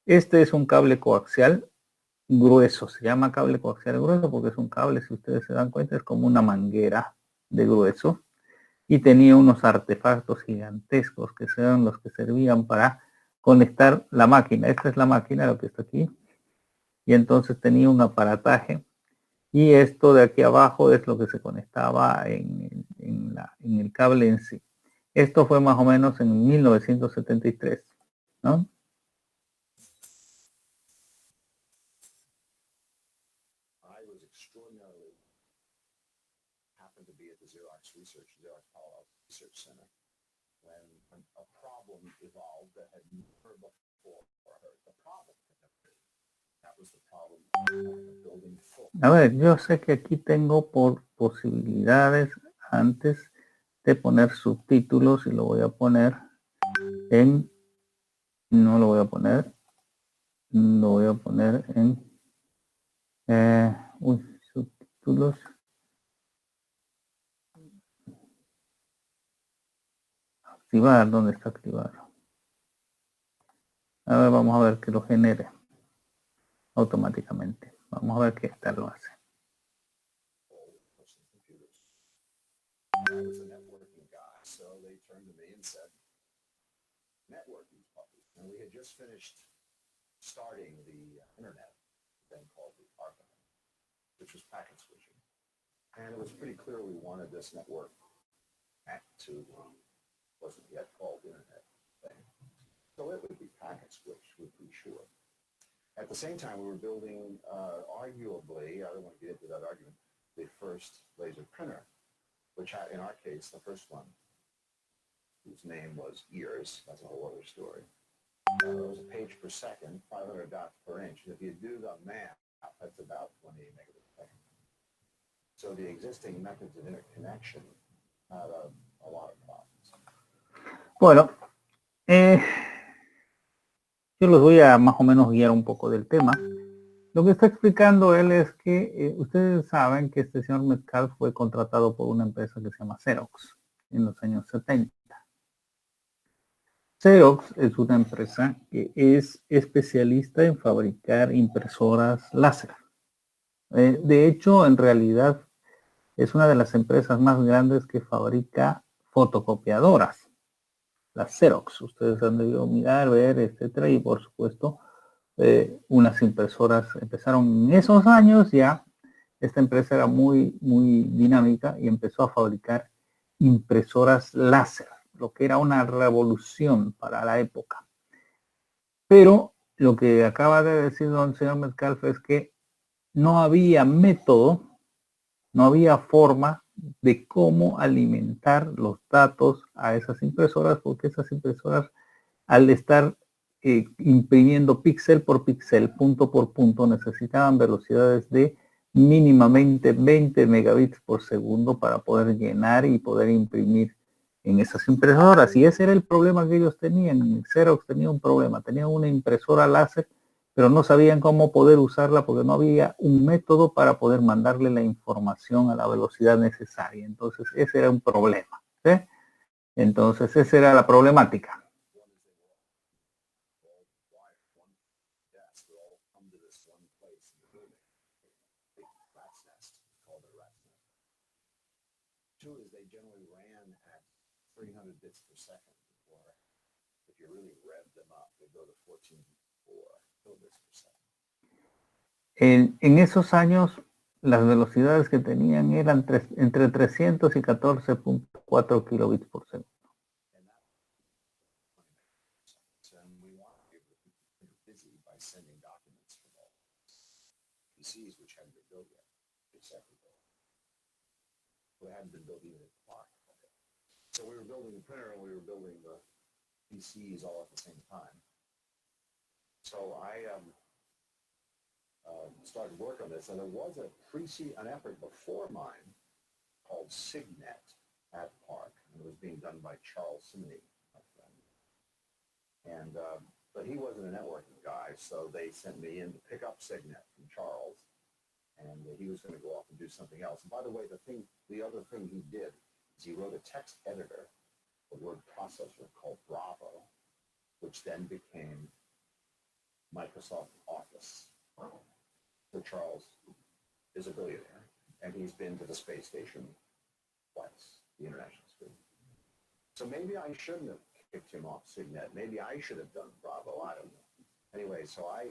Este es un cable coaxial grueso, se llama cable coaxial grueso porque es un cable, si ustedes se dan cuenta, es como una manguera de grueso y tenía unos artefactos gigantescos que eran los que servían para conectar la máquina. Esta es la máquina, lo que está aquí. Y entonces tenía un aparataje y esto de aquí abajo es lo que se conectaba en el cable en sí. Esto fue más o menos en 1973, ¿no? A ver, yo sé que aquí tengo por posibilidades antes de poner subtítulos y lo voy a poner en, no lo voy a poner, lo voy a poner en subtítulos. Activar, ¿dónde está activar? A ver, vamos a ver que lo genere automáticamente. Vamos a ver qué tal lo hace. Starting the internet, then called the ARPANET, which was packet switching. And it was pretty clear we wanted this network to wasn't yet called internet thing. So it would be packet switched, would be sure. At the same time, we were building, arguably, I don't want to get into that argument, the first laser printer, which had, in our case, the first one, whose name was EARS, that's a whole other story. It was a page per second, 500 dots per inch. If you do the math, that's about 28 megabits per second. So the existing methods of interconnection had a lot of problems. Bueno, yo los voy a más o menos guiar un poco del tema. Lo que está explicando él es que ustedes saben que este señor Metcalfe fue contratado por una empresa que se llama Xerox en los años 70. Xerox es una empresa que es especialista en fabricar impresoras láser. De hecho, en realidad, es una de las empresas más grandes que fabrica fotocopiadoras, las Xerox. Ustedes han debido mirar, ver, etcétera, y por supuesto unas impresoras empezaron en esos años ya. Esta empresa era muy dinámica y empezó a fabricar impresoras láser, lo que era una revolución para la época. Pero lo que acaba de decir don señor Metcalf es que no había método, no había forma de cómo alimentar los datos a esas impresoras, porque esas impresoras, al estar imprimiendo píxel por píxel, punto por punto, necesitaban velocidades de mínimamente 20 megabits por segundo para poder llenar y poder imprimir en esas impresoras. Y ese era el problema que ellos tenían. Xerox tenía un problema, tenían una impresora láser, pero no sabían cómo poder usarla porque no había un método para poder mandarle la información a la velocidad necesaria. Entonces ese era un problema, ¿sí? Entonces esa era la problemática. Two is they generally ran at 300 bits per second, or if you really revved them up, they go to 14 kilobits per second. En esos años, las velocidades que tenían eran entre 300 y 14.4 kilobits por segundo. And we want people to be busy by sending documents from all PCs, which hadn't been built yet, except for it hadn't been built even at the clock. So we were building the printer and we were building the PCs all at the same time. So I started work on this, and there was an effort before mine called Signet at Park, and it was being done by Charles Simony, my friend. And but he wasn't a networking guy, so they sent me in to pick up Signet from Charles. And he was going to go off and do something else. And by the way, the other thing he did is he wrote a text editor, a word processor called Bravo, which then became Microsoft Office. So Charles is a billionaire, and he's been to the space station twice, the International Space. So maybe I shouldn't have kicked him off Signet. Maybe I should have done Bravo. I don't know. Anyway, so I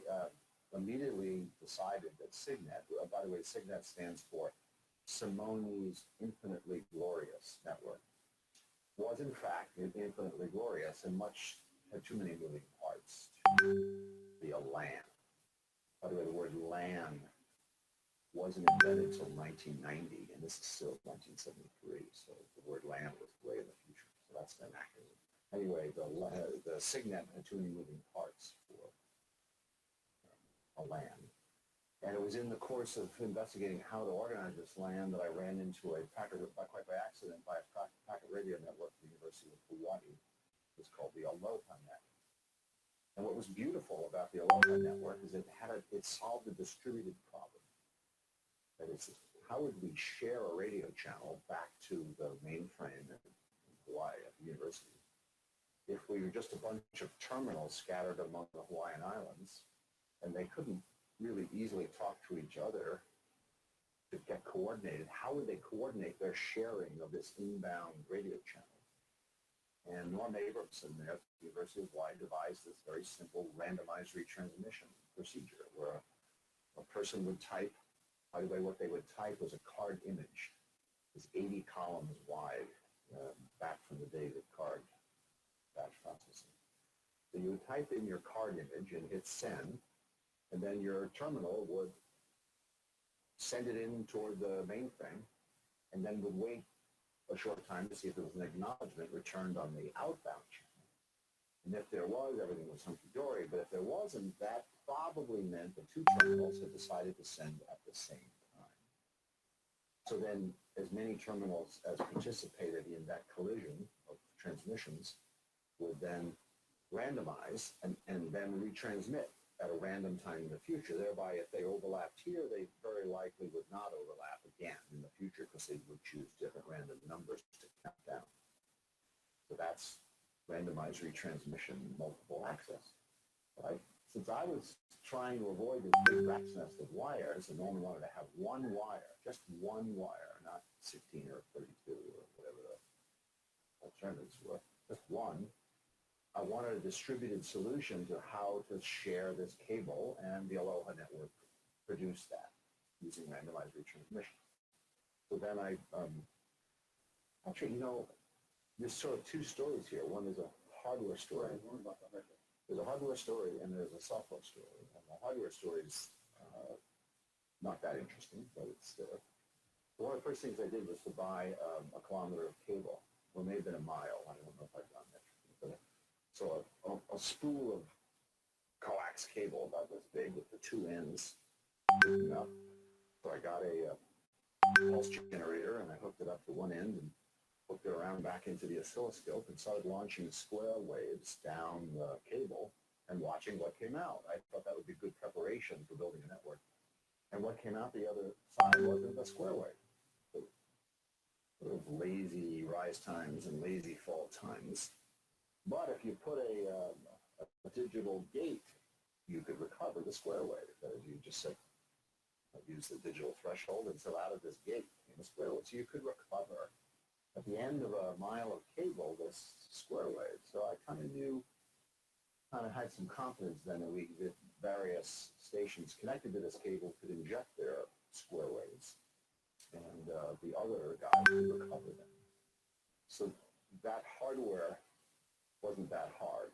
immediately decided that Signet, by the way, Signet stands for Simone's Infinitely Glorious Network, was in fact infinitely glorious and had too many moving parts to be a LAN. By the way, the word LAN wasn't invented until 1990, and this is still 1973, so the word LAN was way in the future, so that's an acronym. Anyway, the Signet had too many moving parts for a LAN. And it was in the course of investigating how to organize this LAN that I ran into quite by accident, by a packet radio network at the University of Hawaii. It was called the Aloha Network. And what was beautiful about the Aloha Network is it solved a distributed problem. That is, how would we share a radio channel back to the mainframe in Hawaii at the university if we were just a bunch of terminals scattered among the Hawaiian Islands, and they couldn't really easily talk to each other to get coordinated? How would they coordinate their sharing of this inbound radio channel? And Norm Abramson there at the University of Hawaii devised this very simple randomized retransmission procedure where a person would type. By the way, what they would type was a card image. It was 80 columns wide, back from the days of card batch processing. So you would type in your card image and hit send, and then your terminal would send it in toward the mainframe, and then would wait a short time to see if there was an acknowledgement returned on the outbound channel. And if there was, everything was hunky-dory. But if there wasn't, that probably meant the two terminals had decided to send at the same time. So then as many terminals as participated in that collision of transmissions would then randomize and then retransmit at a random time in the future. Thereby, if they overlapped here, they very likely would not overlap again in the future because they would choose different random numbers to count down. So that's randomized retransmission multiple access, right? Since I was trying to avoid this big rat's nest of wires, and Norman wanted to have one wire, just one wire, not 16 or 32 or whatever the alternatives were. Just one, I wanted a distributed solution to how to share this cable, and the Aloha network produced that using randomized retransmission. So then I, actually, you know, there's sort of two stories here. One is a hardware story. There's a hardware story and there's a software story. And the hardware story is not that interesting, but it's one of the first things I did was to buy a kilometer of cable. Well, it may have been a mile. I don't know if I've done that. But, so a spool of coax cable about this big with the two ends. So I got a pulse generator and I hooked it up to one end and hooked it around back into the oscilloscope and started launching square waves down the cable and watching what came out. I thought that would be good preparation for building a network. And what came out the other side wasn't a square wave. Sort of lazy rise times and lazy fall times. But if you put a digital gate, you could recover the square wave. That is, you just said, use the digital threshold, and so out of this gate came a square wave. So you could recover at the end of a mile of cable this square wave. So I kind of had some confidence then that various stations connected to this cable could inject their square waves, and the other guy could recover them. So that hardware wasn't that hard.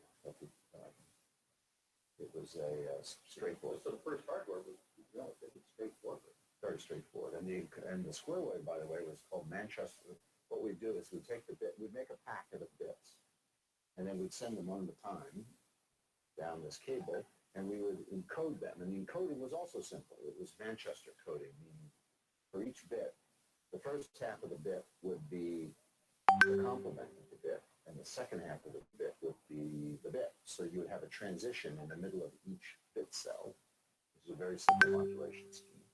It was a straightforward. So the first hardware was relatively straightforward. Very straightforward. And the square wave, by the way, was called Manchester. What we'd do is we'd take the bit, we'd make a packet of bits, and then we'd send them one at a time down this cable, and we would encode them. And the encoding was also simple. It was Manchester coding, meaning for each bit, the first half of the bit would be the complement of the bit, and the second half of the bit would be the bit. So you would have a transition in the middle of each bit cell. This is a very simple modulation scheme.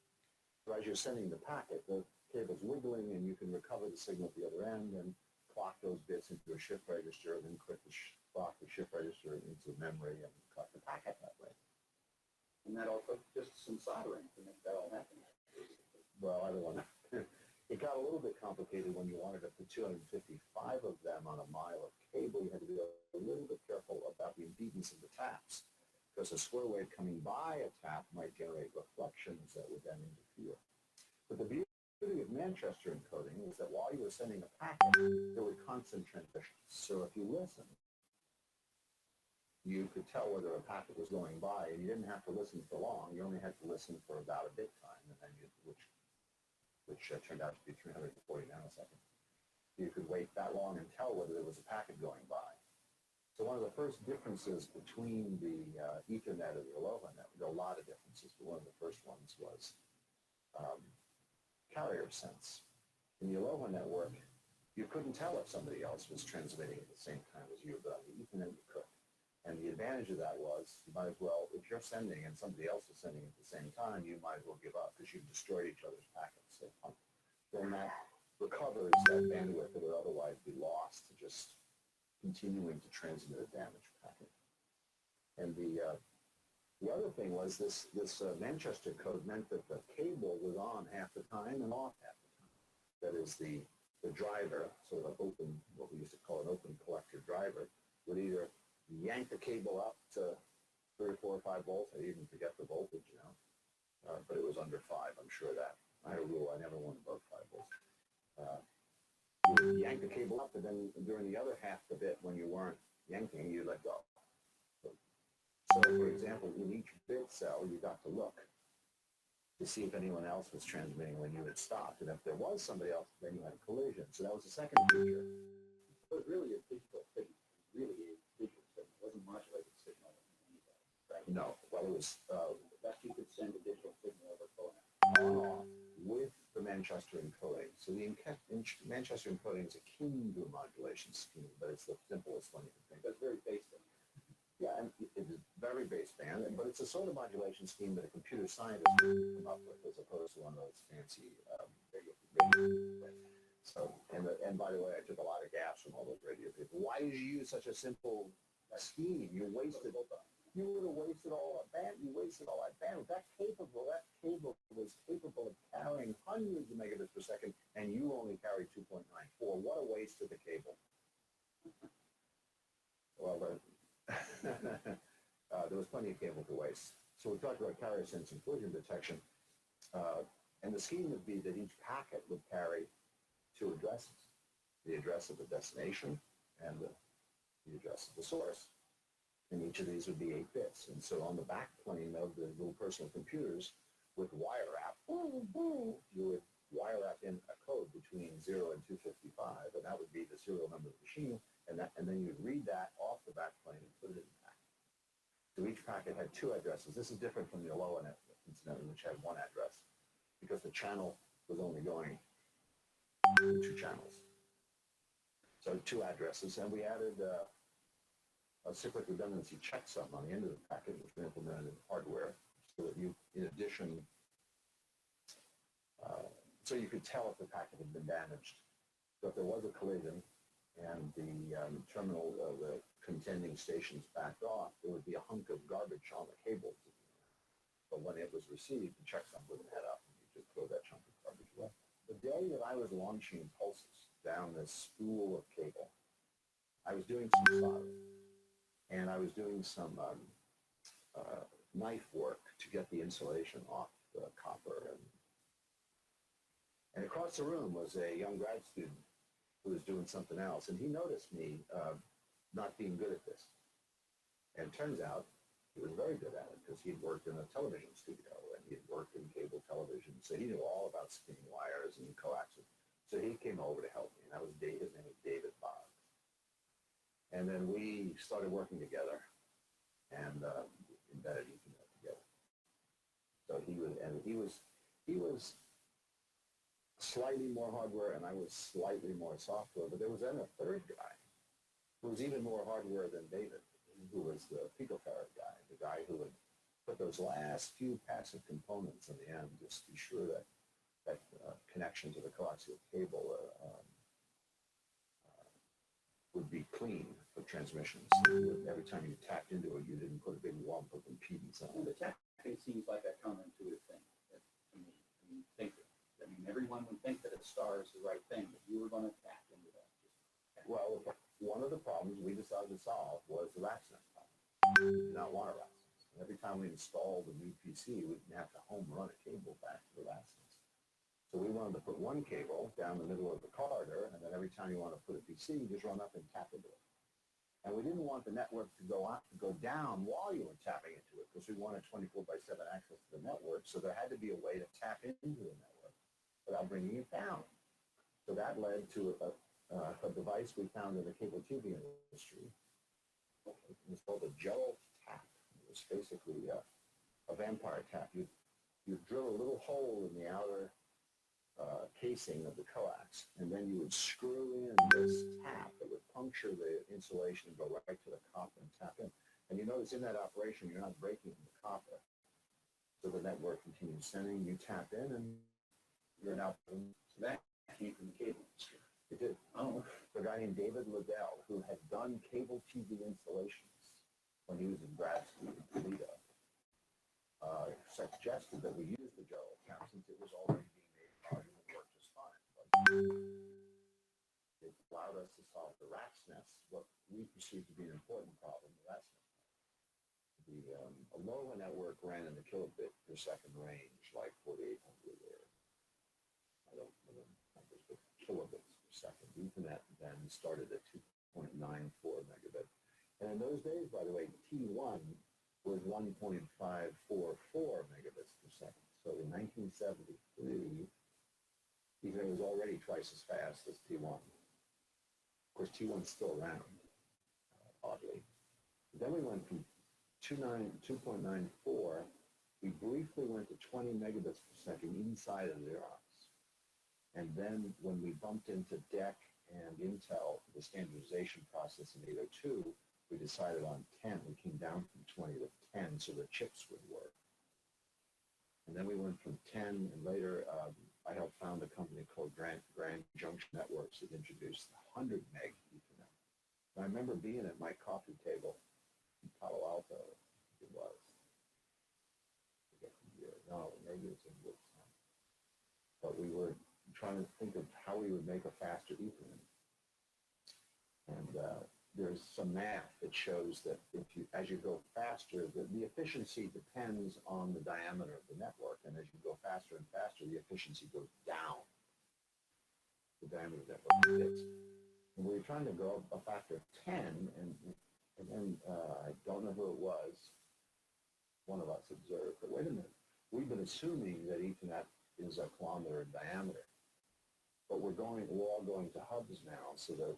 So as you're sending the packet, the cable's wiggling, and you can recover the signal at the other end and clock those bits into a shift register, and then clock the shift register into memory and clock the packet that way. And that also just some soldering to make that all happen. Well, I don't want to. It got a little bit complicated when you wanted to put 255 of them on a mile of cable. You had to be a little bit careful about the impedance of the taps, because a square wave coming by a tap might generate reflections that would then interfere. But the beauty of Manchester encoding is that while you were sending a packet, there were constant transitions. So if you listen, you could tell whether a packet was going by, and you didn't have to listen for long. You only had to listen for about a bit time, and then which turned out to be 340 nanoseconds. You could wait that long and tell whether there was a packet going by. So one of the first differences between the Ethernet and the Aloha network, there are a lot of differences, but one of the first ones was carrier sense. In the Aloha network, you couldn't tell if somebody else was transmitting at the same time as you, but on the Ethernet you could. And the advantage of that was, you might as well, if you're sending and somebody else is sending at the same time, you might as well give up because you've destroyed each other's packets. So then that recovers that bandwidth that would otherwise be lost to just continuing to transmit a damaged packet. And the other thing was this Manchester code meant that the cable was on half the time and off half the time. That is, the driver, sort of open, what we used to call an open collector driver, would either yank the cable up to 3 or 4 or 5 volts. I even forget the voltage now, but it was under 5. I'm sure that. I had a rule. I never went above 5 volts. You would yank the cable up, and then during the other half of it, when you weren't yanking, you let go. So for example, in each bit cell, you got to look to see if anyone else was transmitting when you had stopped. And if there was somebody else, then you had a collision. So that was the second feature. It was really a digital signal. Really a digital signal. It wasn't modulated signal. Right? No. Well, it was best you could send a digital signal over phone on with the Manchester encoding. So the Manchester encoding is akin to a modulation scheme, but it's the simplest one you can think of. It's very basic. Yeah, and it is very baseband, but it's a sort of modulation scheme that a computer scientist would come up with, as opposed to one of those fancy radio. So, and by the way, I took a lot of gas from all those radio people. Why did you use such a simple scheme? You would have wasted all that bandwidth. You wasted all that bandwidth. That cable was capable of carrying hundreds of megabits per second, and you only carried 2.94. What a waste of the cable. Well, there was plenty of cable to waste. So we talked about carrier sense and collision detection. And the scheme would be that each packet would carry two addresses, the address of the destination and the address of the source. And each of these would be 8 bits. And so on the back plane of the little personal computers with wire wrap, you would wire wrap in a code between 0 and 255, and that would be the serial number of the machine, and then you'd read that off the back plane and put it in the packet. So each packet had 2 addresses. This is different from the Aloha network, incidentally, which had 1 address, because the channel was only going 2 channels. So 2 addresses, and we added a cyclic redundancy checksum on the end of the packet, which we implemented in hardware, so that you, in addition, so you could tell if the packet had been damaged. So if there was a collision and the terminal of the contending stations backed off, there would be a hunk of garbage on the cable. But when it was received, the checksum wouldn't head up, and you just throw that chunk of garbage away. The day that I was launching pulses down this spool of cable, I was doing some soldering, and I was doing some knife work to get the insulation off the copper. And across the room was a young grad student who was doing something else, and he noticed me not being good at this. And it turns out he was very good at it, because he'd worked in a television studio, and he'd worked in cable television, so he knew all about spinning wires and coaxes. So he came over to help me, and his name was David Boggs. And then we started working together and embedded Ethernet together. So he was slightly more hardware, and I was slightly more software. But there was then a third guy who was even more hardware than David, who was the picofarad guy, the guy who would put those last few passive components in the end, just to be sure that connection to the coaxial cable would be clean for transmissions. Every time you tapped into it, you didn't put a big lump of impedance on Well, it. the tapping seems like a counterintuitive thing to me. Everyone would think that a star is the right thing, but you were going to tap into that. Well, one of the problems we decided to solve was the RACSNet problem. We did not want a RACSNet. Every time we installed a new PC, we'd have to home run a cable back to the RACSNet. So we wanted to put one cable down the middle of the corridor, and then every time you want to put a PC, you just run up and tap into it. And we didn't want the network to go down while you were tapping into it, because we wanted 24/7 access to the network. So there had to be a way to tap into the network without bringing it down. So that led to a device we found in the cable TV industry. It was called a Gerald tap. It was basically a vampire tap. You drill a little hole in the outer casing of the coax, and then you would screw in this tap that would puncture the insulation and go right to the copper and tap in. And you notice in that operation, you're not breaking the copper. So the network continues sending, you tap in, and you're now. So that came from the cable industry. It did. Oh. A guy named David Liddell, who had done cable TV installations when he was in grad school in Toledo, suggested that we use the Gerald tap since it was already being made large and worked just fine. But it allowed us to solve the RACSNet, what we perceived to be an important problem, the RACSNet. The Aloha network ran in the kilobit per second range, like 4800 or I don't know the numbers, but kilobits per second. Ethernet then started at 2.94 megabit. And in those days, by the way, T1 was 1.544 megabits per second. So in 1973, Ethernet was already twice as fast as T1. Of course, T1's still around, oddly. Then we went from 2.94, we briefly went to 20 megabits per second inside of Xerox. And then when we bumped into DEC and Intel for the standardization process in 802, we decided on 10. We came down from 20 to 10 so the chips would work. And then we went from 10, and later I helped found a company called Grand Junction Networks that introduced the 100 meg Ethernet. And I remember being at my coffee table in Palo Alto, it was. I forget the year. No, maybe it was in Woodstock. But we were trying to think of how we would make a faster Ethernet. And there's some math that shows that as you go faster, the efficiency depends on the diameter of the network. And as you go faster and faster, the efficiency goes down. The diameter of the network gets. And we were trying to go a factor of 10, and then I don't know who it was. One of us observed, but wait a minute. We've been assuming that Ethernet is a kilometer in diameter, but we're all going to hubs now, so that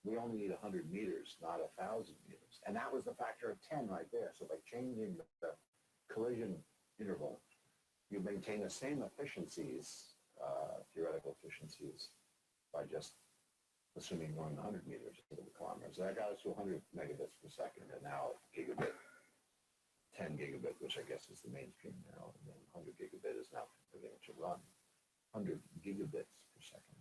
we only need 100 meters, not 1,000 meters. And that was the factor of 10 right there. So by changing the collision interval, you maintain the same efficiencies, theoretical efficiencies, by just assuming going 100 meters instead of kilometers. So that got us to 100 megabits per second, and now gigabit, 10 gigabit, which I guess is the mainstream now, and then 100 gigabit is now everything to run 100 gigabits per second.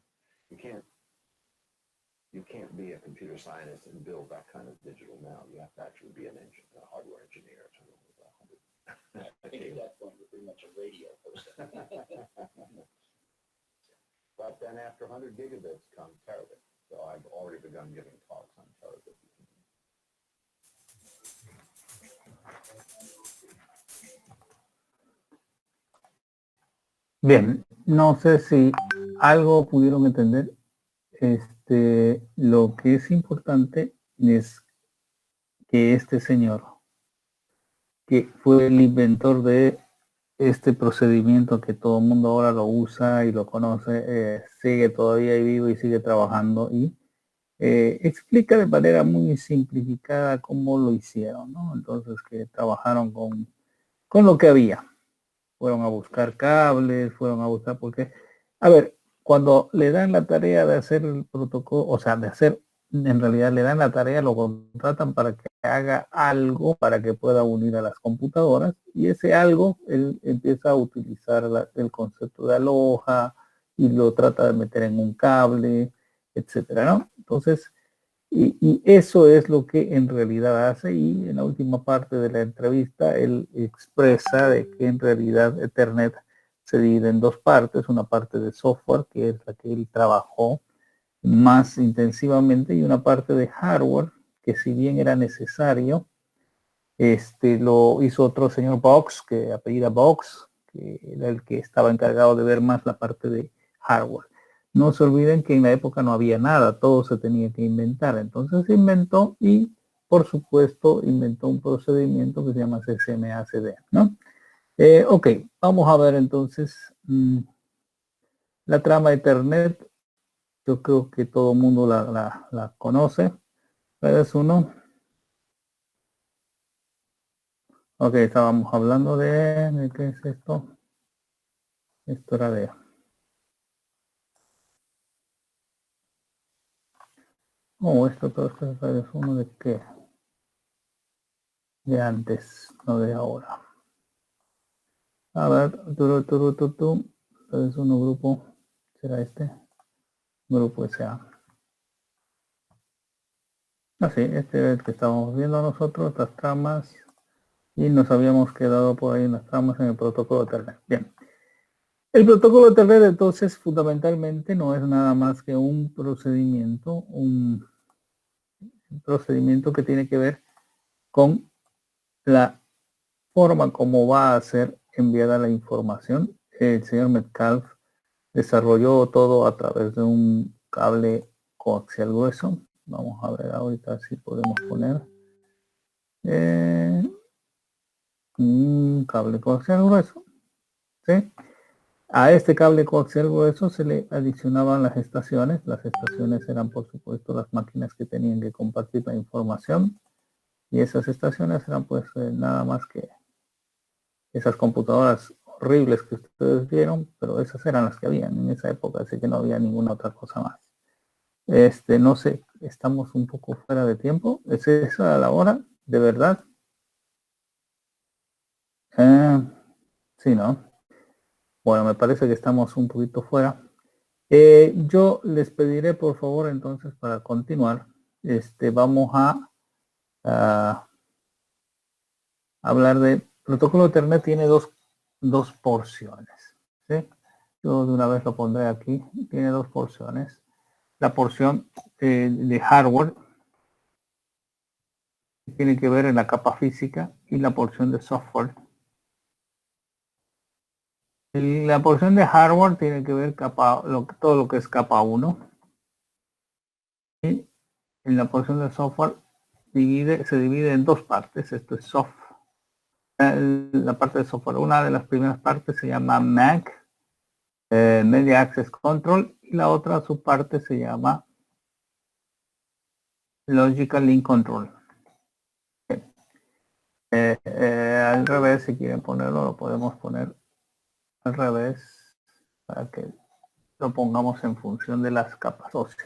You can't be a computer scientist and build that kind of digital now. You have to actually be a hardware engineer to run with 100. I think at that point you're pretty much a radio person. But then after 100 gigabits comes terabit. So I've already begun giving talks on terabit. Bien, no sé si algo pudieron entender. Lo que es importante es que este señor, que fue el inventor de este procedimiento que todo el mundo ahora lo usa y lo conoce, sigue todavía ahí vivo y sigue trabajando y explica de manera muy simplificada cómo lo hicieron, ¿no? Entonces que trabajaron con lo que había. Fueron a buscar cables, fueron a buscar, porque, a ver, cuando le dan la tarea de hacer el protocolo, o sea, en realidad le dan la tarea, lo contratan para que haga algo para que pueda unir a las computadoras, y ese algo, él empieza a utilizar el concepto de aloha y lo trata de meter en un cable, etcétera, ¿no? Entonces, y eso es lo que en realidad hace, y en la última parte de la entrevista él expresa de que en realidad Ethernet se divide en dos partes, una parte de software, que es la que él trabajó más intensivamente, y una parte de hardware, que si bien era necesario, lo hizo otro señor Box, que apellida Box, que era el que estaba encargado de ver más la parte de hardware. No se olviden que en la época no había nada, todo se tenía que inventar. Entonces se inventó y, por supuesto, inventó un procedimiento que se llama CMA-CD, ¿no? Ok, vamos a ver entonces la trama de Ethernet. Yo creo que todo el mundo la conoce. ¿Es uno? Ok, estábamos hablando ¿de qué es esto? Esto era de... Oh, todo esto es uno de qué? De antes, no de ahora. A ver, es uno grupo, ¿será este? Grupo SA. Así, este es el que estábamos viendo nosotros, las tramas, y nos habíamos quedado por ahí en las tramas en el protocolo de Ethernet. Bien. El protocolo de Ethernet, entonces, fundamentalmente no es nada más que un procedimiento que tiene que ver con la forma como va a ser enviada la información. El señor Metcalf desarrolló todo a través de un cable coaxial grueso. Vamos a ver ahorita si podemos poner un cable coaxial grueso. ¿Sí? A este cable coaxial grueso se le adicionaban las estaciones. Las estaciones eran, por supuesto, las máquinas que tenían que compartir la información. Y esas estaciones eran, pues, nada más que esas computadoras horribles que ustedes vieron, pero esas eran las que habían en esa época, así que no había ninguna otra cosa más. No sé, estamos un poco fuera de tiempo. ¿Es esa la hora? ¿De verdad? Sí, ¿no? Bueno, me parece que estamos un poquito fuera. Yo les pediré, por favor, entonces, para continuar, vamos a hablar de protocolo de Ethernet. Tiene dos porciones, ¿sí? Yo de una vez lo pondré aquí. Tiene dos porciones. la porción de hardware que tiene que ver en la capa física y la porción de software. La porción de hardware tiene que ver todo lo que es capa 1. Y en la porción de software se divide en dos partes. Esto es soft. La parte de software, una de las primeras partes se llama MAC, Media Access Control, y la otra subparte se llama Logical Link Control. Al revés, si quieren ponerlo, lo podemos poner al revés para que lo pongamos en función de las capas OSI.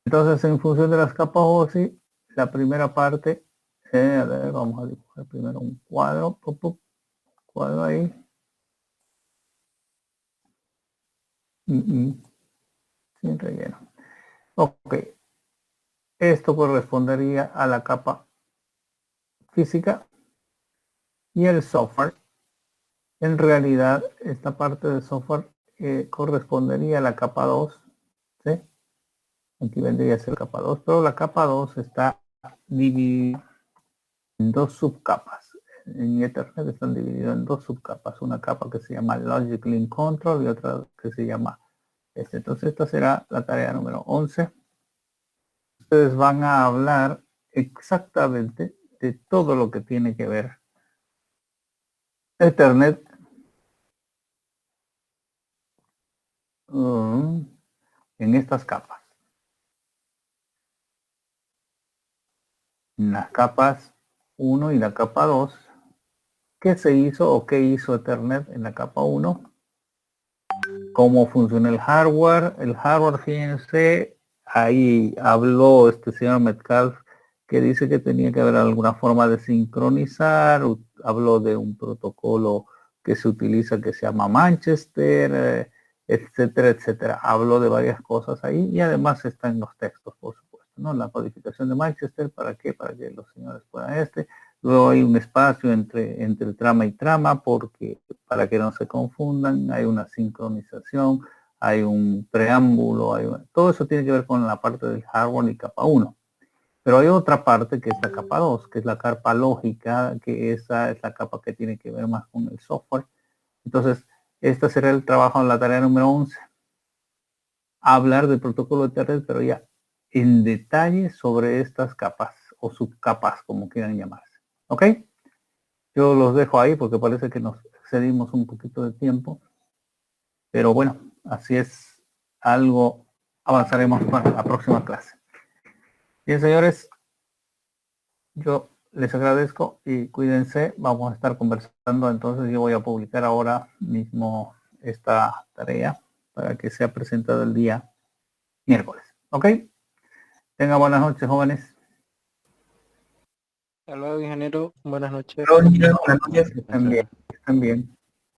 Entonces, en función de las capas OSI, la primera parte, a ver, vamos a dibujar primero un cuadro, cuadro ahí. Sin relleno. Ok. Esto correspondería a la capa física y el software. En realidad, esta parte del software correspondería a la capa 2. ¿Sí? Aquí vendría a ser capa 2, pero la capa 2 está dividida en dos subcapas. En Ethernet están divididos en dos subcapas. Una capa que se llama Logic Link Control y otra que se llama Entonces esta será la tarea número 11. Ustedes van a hablar exactamente de todo lo que tiene que ver Ethernet en estas capas. En las capas 1 y la capa 2. ¿Qué se hizo o qué hizo Ethernet en la capa 1? ¿Cómo funciona el hardware? El hardware, fíjense, ahí habló este señor Metcalf que dice que tenía que haber alguna forma de sincronizar. Habló de un protocolo que se utiliza que se llama Manchester, etcétera, etcétera. Habló de varias cosas ahí y además está en los textos, por supuesto, ¿no? La codificación de Manchester, ¿para qué? Para que los señores puedan Luego hay un espacio entre trama y trama porque para que no se confundan, hay una sincronización, hay un preámbulo, todo eso tiene que ver con la parte del hardware y capa 1. Pero hay otra parte que es la capa 2, que es la capa lógica, que esa es la capa que tiene que ver más con el software. Entonces, este será el trabajo en la tarea número 11. Hablar del protocolo de Ethernet, pero ya en detalle sobre estas capas o subcapas, como quieran llamarse. ¿Ok? Yo los dejo ahí porque parece que nos excedimos un poquito de tiempo. Pero bueno, así es. Algo avanzaremos para la próxima clase. Bien, señores. Yo les agradezco y cuídense. Vamos a estar conversando. Entonces yo voy a publicar ahora mismo esta tarea para que sea presentada el día miércoles. ¿Ok? Tengan buenas noches, jóvenes. Hasta luego, ingeniero. Buenas noches. Buenas noches. Estén bien.